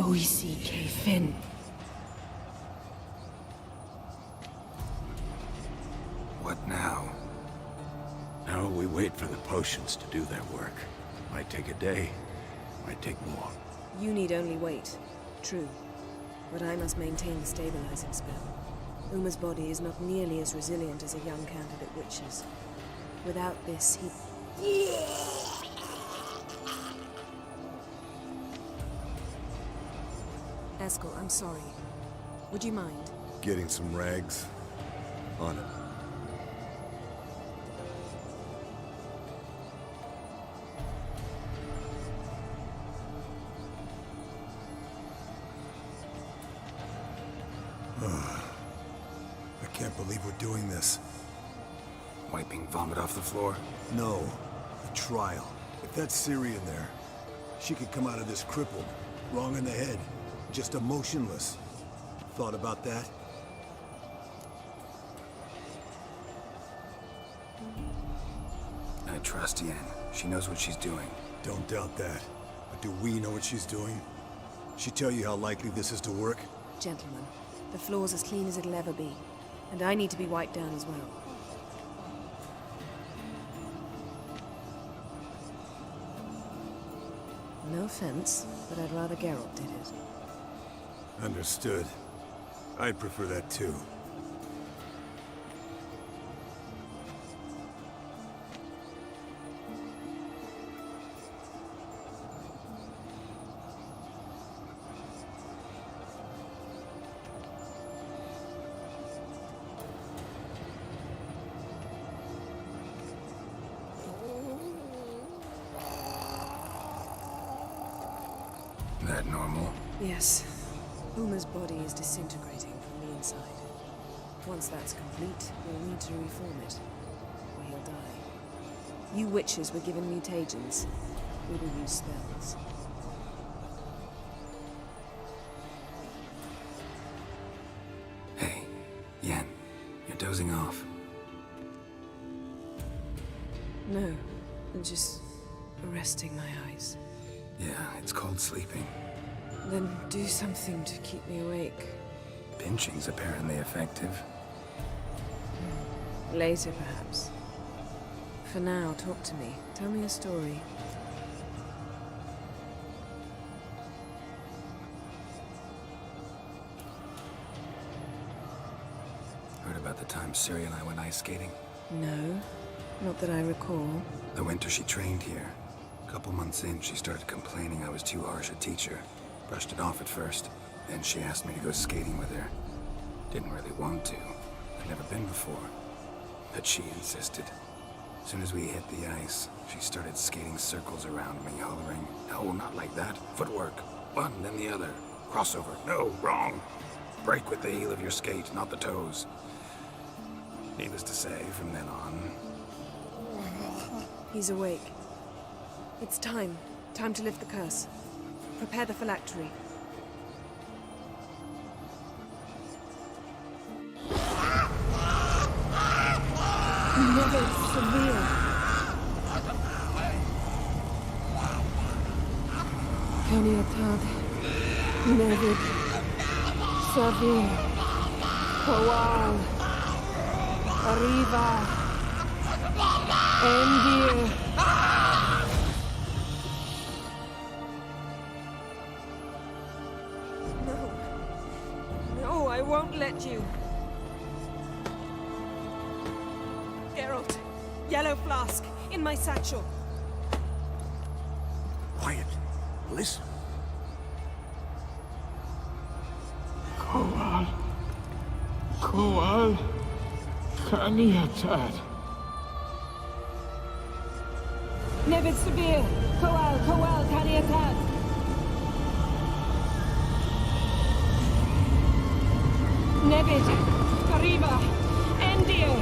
O-E-C-K, Finn. What now? Now we wait for the potions to do their work. Might take a day, might take more. You need only wait. True. But I must maintain the stabilizing spell. Uma's body is not nearly as resilient as a young candidate witch's. Without this, he... Eskel, I'm sorry. Would you mind? Getting some rags? On it. I can't believe we're doing this. Wiping vomit off the floor? No. The trial. If that's Ciri in there, she could come out of this crippled, wrong in the head, just emotionless. Thought about that? I trust Yen. She knows what she's doing. Don't doubt that. But do we know what she's doing? She tell you how likely this is to work? Gentlemen, the floor's as clean as it'll ever be. And I need to be wiped down as well. No offense, but I'd rather Geralt did it. Understood. I'd prefer that too. That normal? Yes. Uma's body is disintegrating from the inside. Once that's complete, we'll need to reform it, or he'll die. You witches were given mutagens. We will use spells. Hey, Yen, you're dozing off. No, I'm just resting my eyes. Yeah, it's called sleeping. Then do something to keep me awake. Pinching's apparently effective. Later, perhaps. For now, talk to me. Tell me a story. Ciri and I went ice skating? No, not that I recall. The winter she trained here. A couple months in, she started complaining I was too harsh a teacher. Brushed it off at first. Then she asked me to go skating with her. Didn't really want to. I'd never been before. But she insisted. As soon as we hit the ice, she started skating circles around me, hollering, "No, not like that. Footwork. One, then the other. Crossover. No, wrong. Break with the heel of your skate, not the toes." Needless to say, from then on... He's awake. It's time. Time to lift the curse. Prepare the phylactery. Never severe. Caniatad. Nevid. Savin. Kowal. Arriva. Endir. No. No, I won't let you. Geralt. Yellow flask. In my satchel. Quiet. Listen. Kowal. Kowal. Caniatad. Nevid Severe. Kowal, Caniatad. Nevid. Arriba. Endir.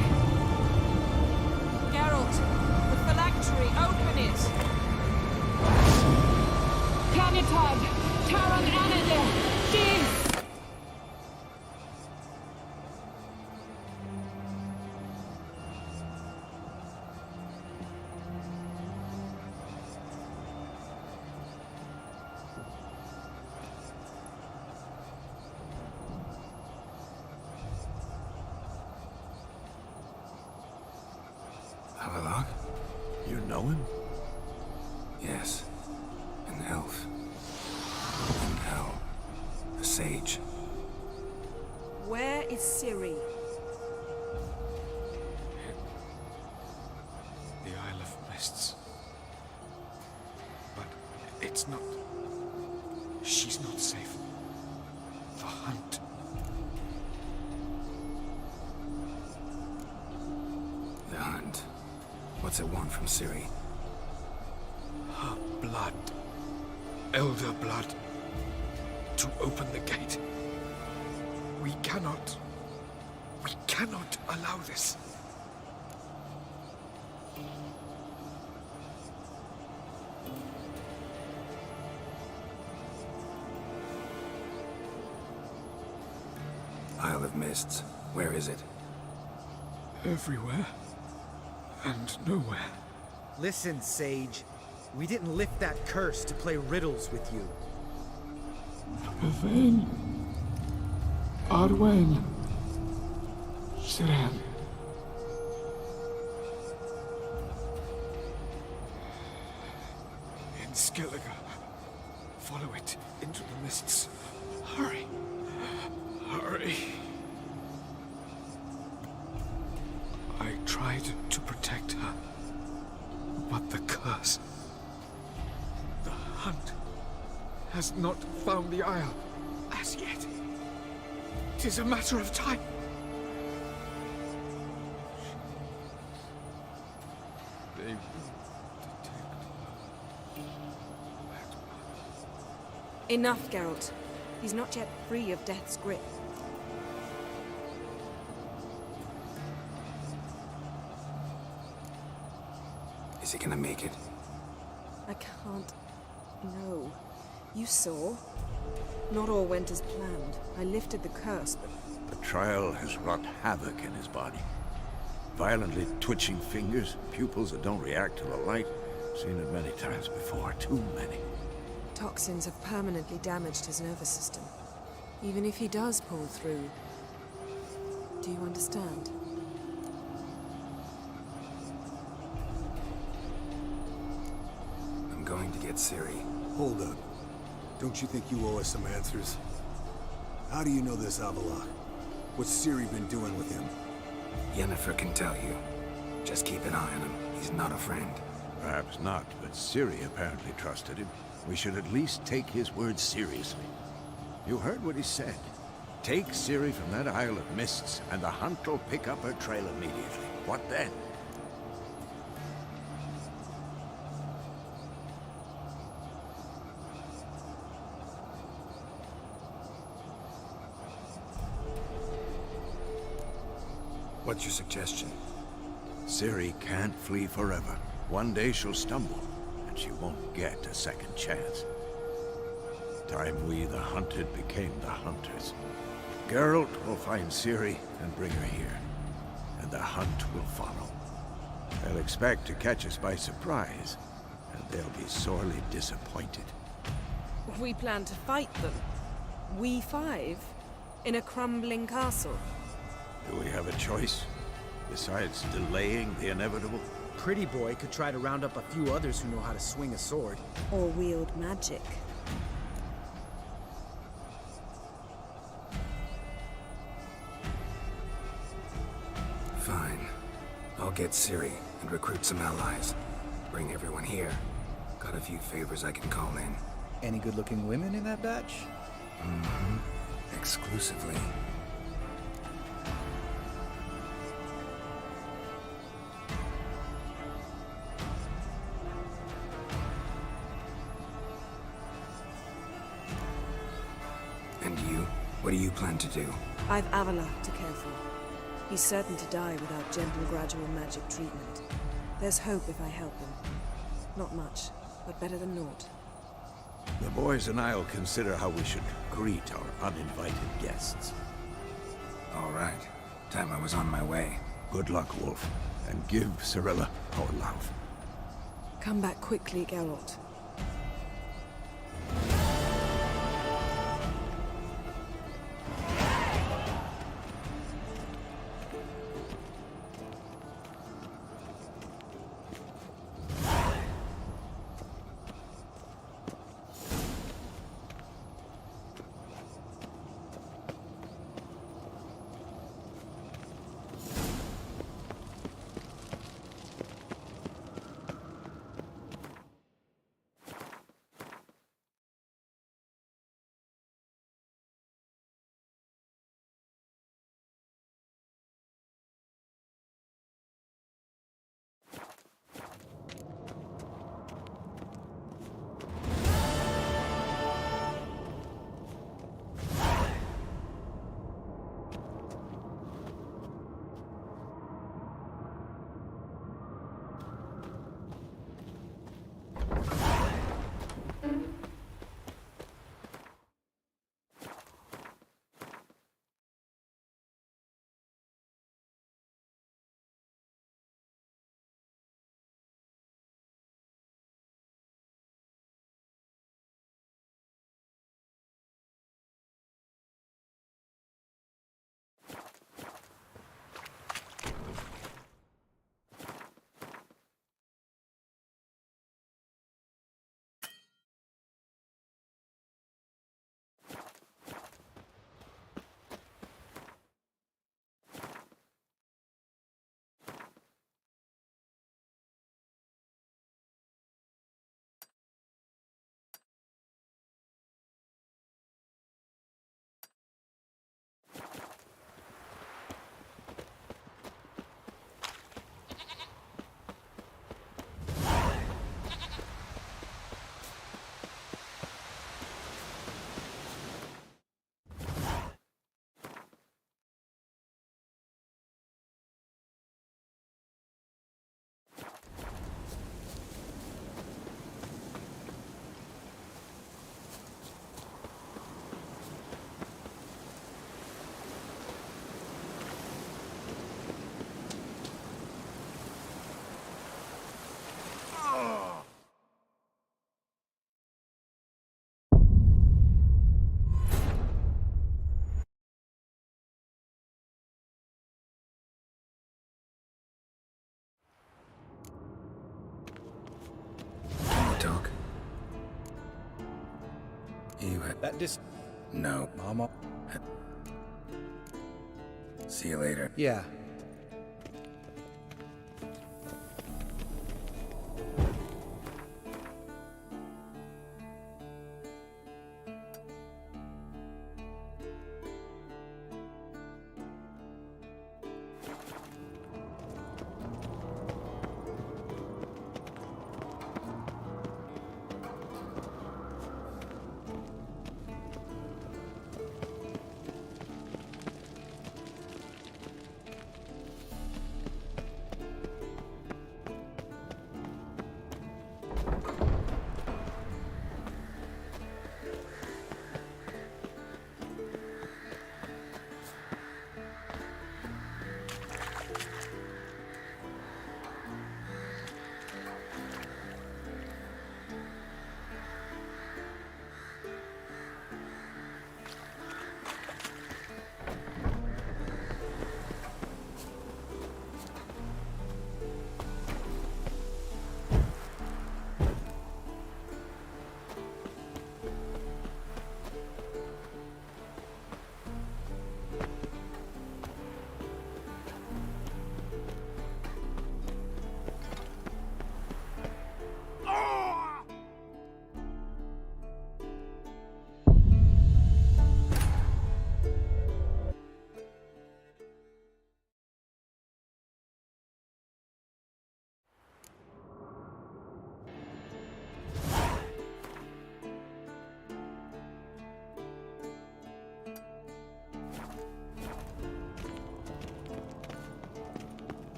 Geralt, the phylactery, open it. Caniatad. Taran Anadir. Dis. Avallac'h? You know him? Yes. An elf. In hell. A sage. Where is Ciri? The Isle of Mists. But it's not... She's not safe. The hunt. The hunt. What's it want from Ciri? Her blood. Elder blood. To open the gate. We cannot allow this. Isle of Mists. Where is it? Everywhere. And nowhere. Listen, Sage. We didn't lift that curse to play riddles with you. Yvain. Arwen. Siren. In Skellige. Follow it into the mists. Hurry. Hurry. I tried to protect her, but the curse... The hunt has not found the Isle as yet. It is a matter of time. They will detect her. Enough, Geralt. He's not yet free of death's grip. Is he gonna make it? I can't... No. You saw. Not all went as planned. I lifted the curse, but... The trial has wrought havoc in his body. Violently twitching fingers, pupils that don't react to the light. Seen it many times before, too many. Toxins have permanently damaged his nervous system. Even if he does pull through... Do you understand? I'm going to get Ciri. Hold up. Don't you think you owe us some answers? How do you know this Avallac'h? What's Ciri been doing with him? Yennefer can tell you. Just keep an eye on him. He's not a friend. Perhaps not, but Ciri apparently trusted him. We should at least take his words seriously. You heard what he said. Take Ciri from that Isle of Mists, and the Hunt will pick up her trail immediately. What then? What's your suggestion? Ciri can't flee forever. One day she'll stumble, and she won't get a second chance. Time we, the hunted, became the hunters. Geralt will find Ciri and bring her here, and the hunt will follow. They'll expect to catch us by surprise, and they'll be sorely disappointed. We plan to fight them. We five? In a crumbling castle? Do we have a choice? Besides delaying the inevitable? Pretty Boy could try to round up a few others who know how to swing a sword. Or wield magic. Fine. I'll get Ciri and recruit some allies. Bring everyone here. Got a few favors I can call in. Any good-looking women in that batch? Mm-hmm. Exclusively. And you? What do you plan to do? I've Avallac'h to care for. He's certain to die without gentle, gradual magic treatment. There's hope if I help him. Not much, but better than naught. The boys and I'll consider how we should greet our uninvited guests. All right. Time I was on my way. Good luck, Wolf, and give Cirilla our love. Come back quickly, Geralt. Talk? You had... That No. Mama? See you later. Yeah.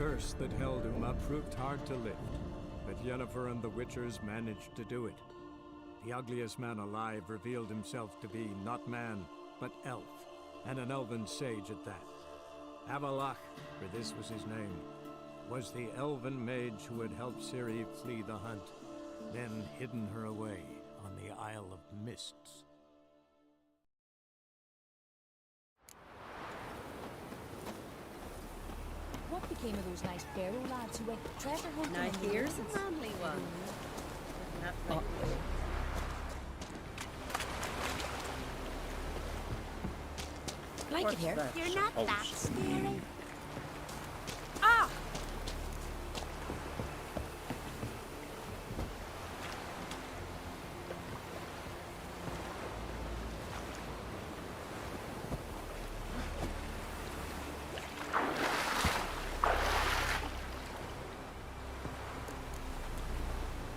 curse that held Uma proved hard to lift, but Yennefer and the Witchers managed to do it. The ugliest man alive revealed himself to be not man, but elf, and an elven sage at that. Avalach, for this was his name, was the elven mage who had helped Ciri flee the hunt, then hidden her away on the Isle of Mists. What became of those nice Barrow lads who went treasure hunting? Now in the here's a woods? manly one. Like it here. You're not that scary. Ah!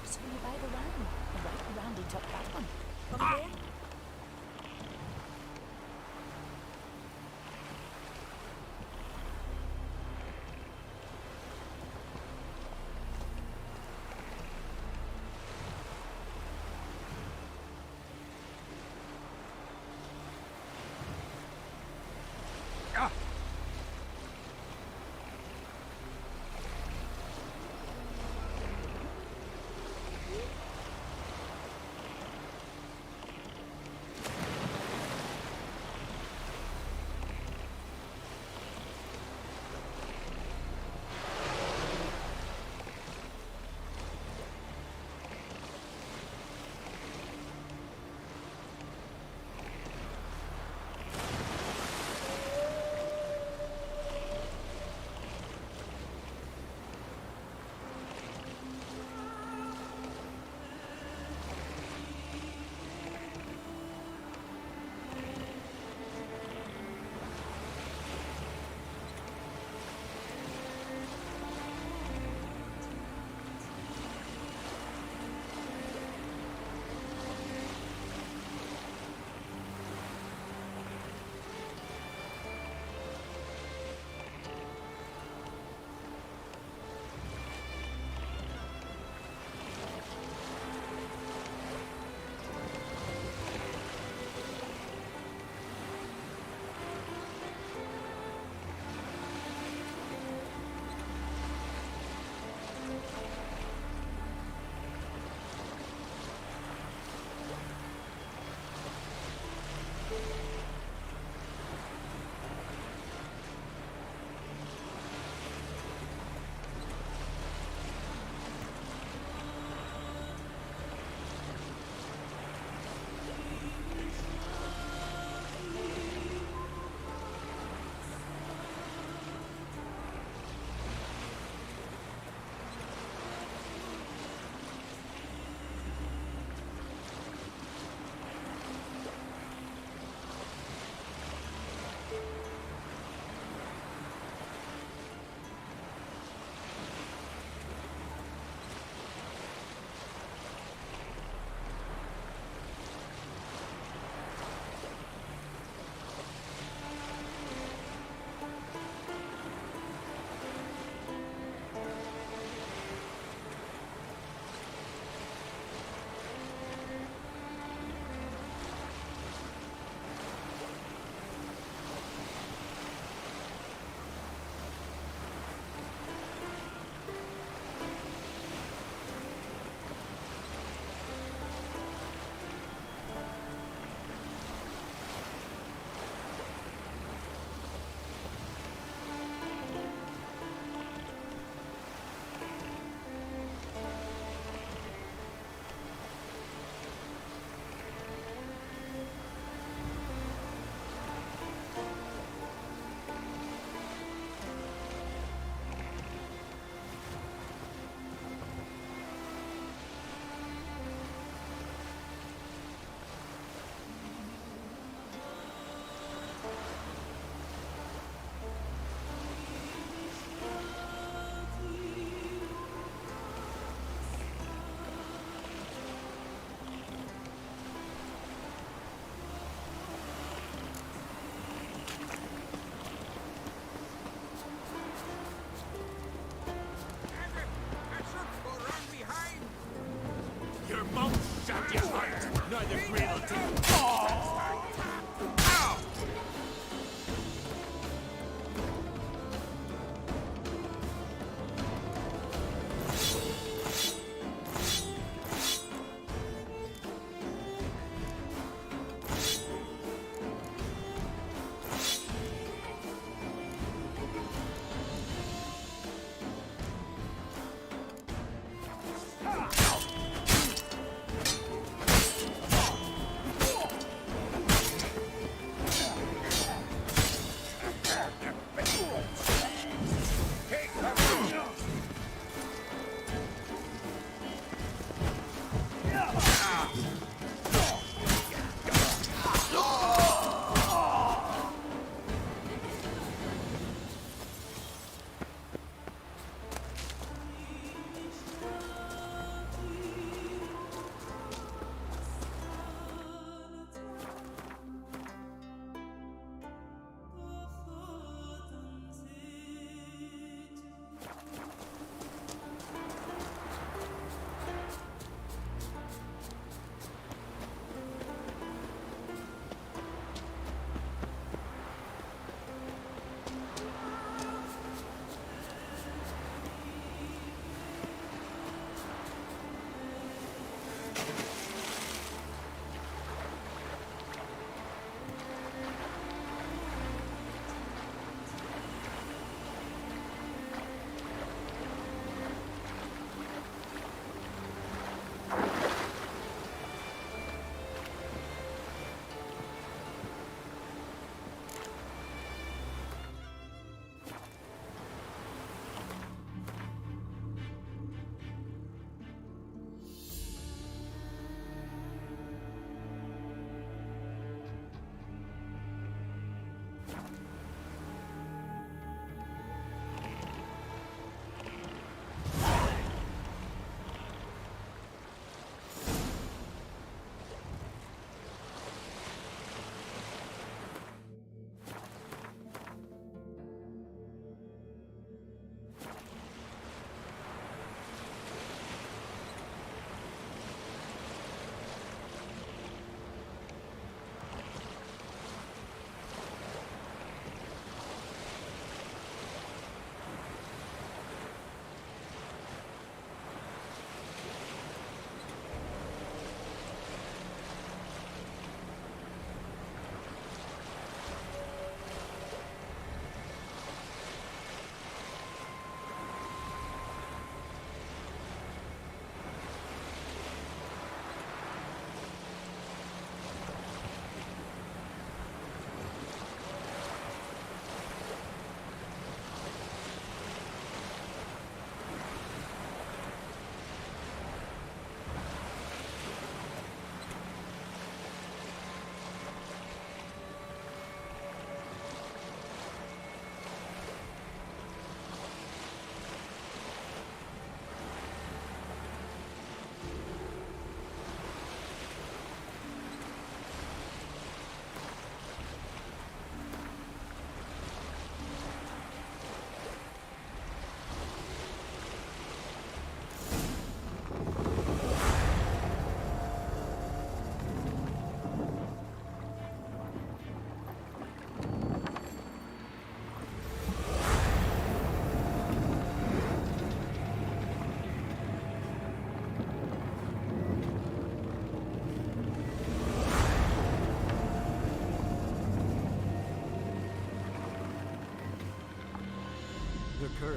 So you buy the ram. The right Randy took that one. Come there.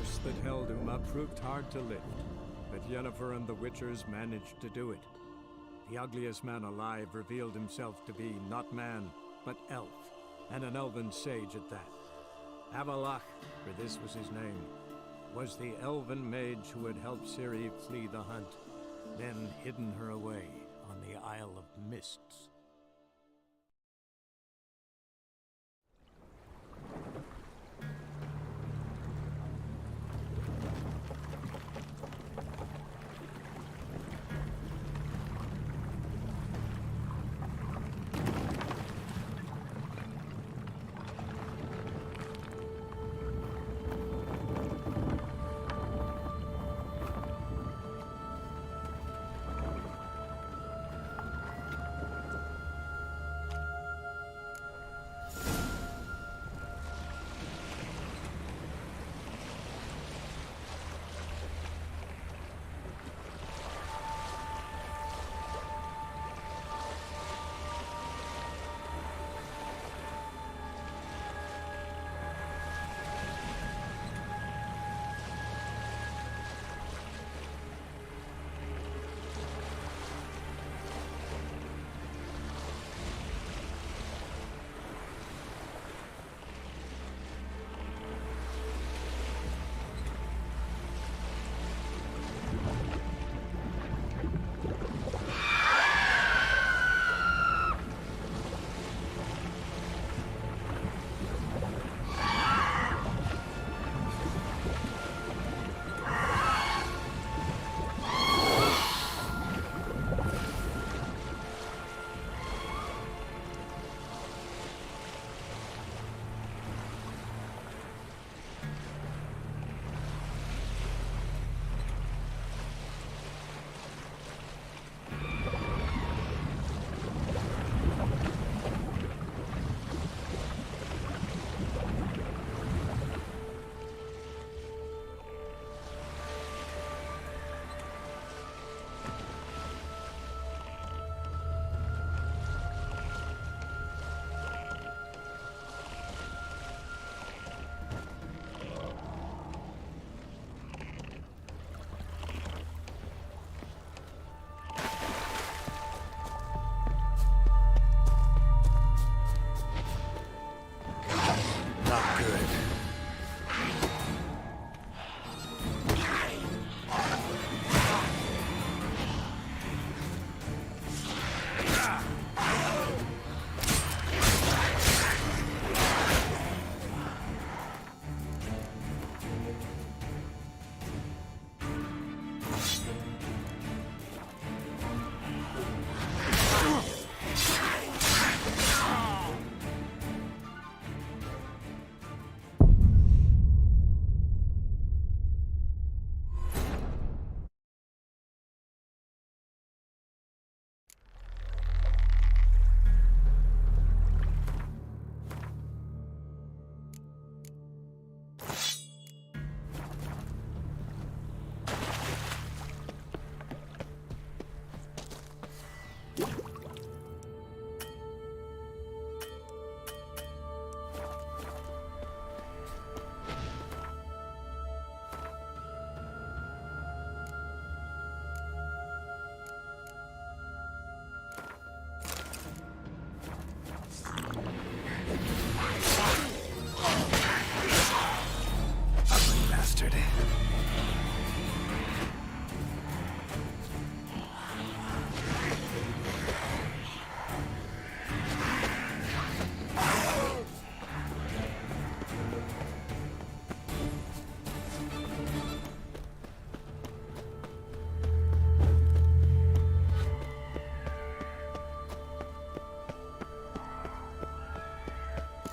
curse that held Uma proved hard to lift, but Yennefer and the Witchers managed to do it. The ugliest man alive revealed himself to be not man, but elf, and an elven sage at that. Avallac'h, for this was his name, was the elven mage who had helped Ciri flee the hunt, then hidden her away on the Isle of Mists.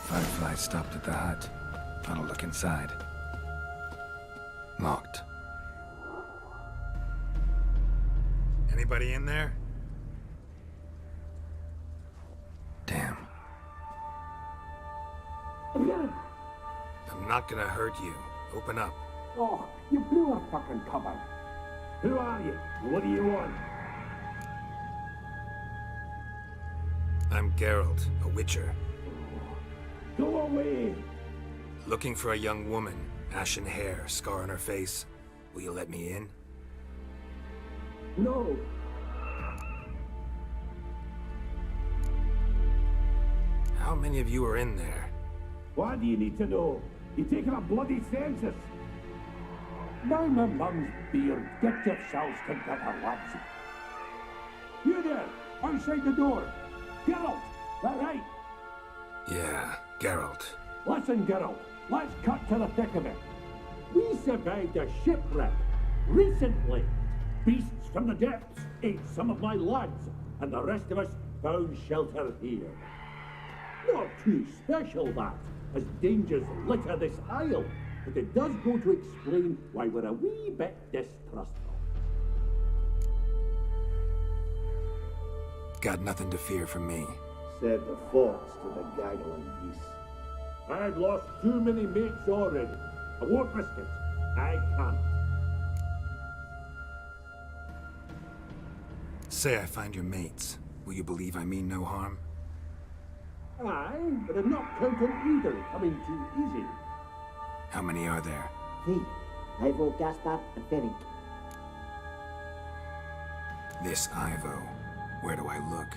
Firefly stopped at the hut. I'll look inside. Locked. Anybody in there? Damn. I'm not gonna hurt you. Open up. Oh, you blew a fucking cupboard. Who are you? What do you want? I'm Geralt, a witcher. Go away! Looking for a young woman. Ashen hair, scar on her face. Will you let me in? No. How many of you are in there? Why do you need to know? You're taking a bloody census. Now my mum's beard, get yourselves together, lads. You there, outside the door. Geralt, that right? Yeah, Geralt. Listen, Geralt, let's cut to the thick of it. We survived a shipwreck recently. Beasts from the depths ate some of my lads, and the rest of us found shelter here. Not too special, that, as dangers litter this isle, but it does go to explain why we're a wee bit distrustful. Got nothing to fear from me. Said the fox to the gaggling geese. I've lost too many mates already. I won't risk it. I can't. Say I find your mates. Will you believe I mean no harm? Aye, but I'm not counting either coming too easy. How many are there? 3. Ivo, Gaspar, and Ferenc. This Ivo. Where do I look?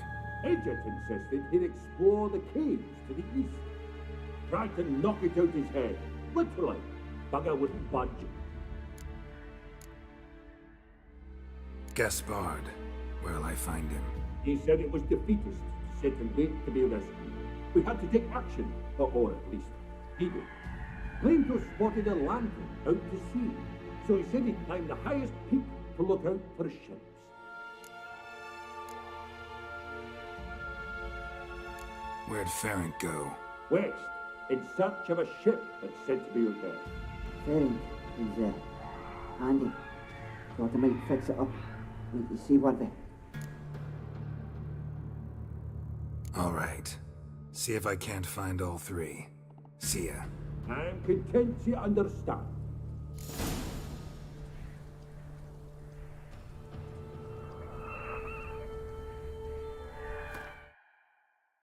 Agent insisted he'd explore the caves to the east. Tried to knock it out his head. Literally. Bugger wouldn't budge. Gaspard. Where'll I find him? He said it was defeatist to sit and wait to be rescued. We had to take action, or at least he did. Claimed to have spotted a lantern out to sea, so he said he'd climb the highest peak to look out for ships. Where'd Ferenc go? West, in search of a ship that's said to be out there. Ferenc is handy. Thought I might fix it up. Wait to see what they... All right. See if I can't find all 3. See ya. I'm content you understand.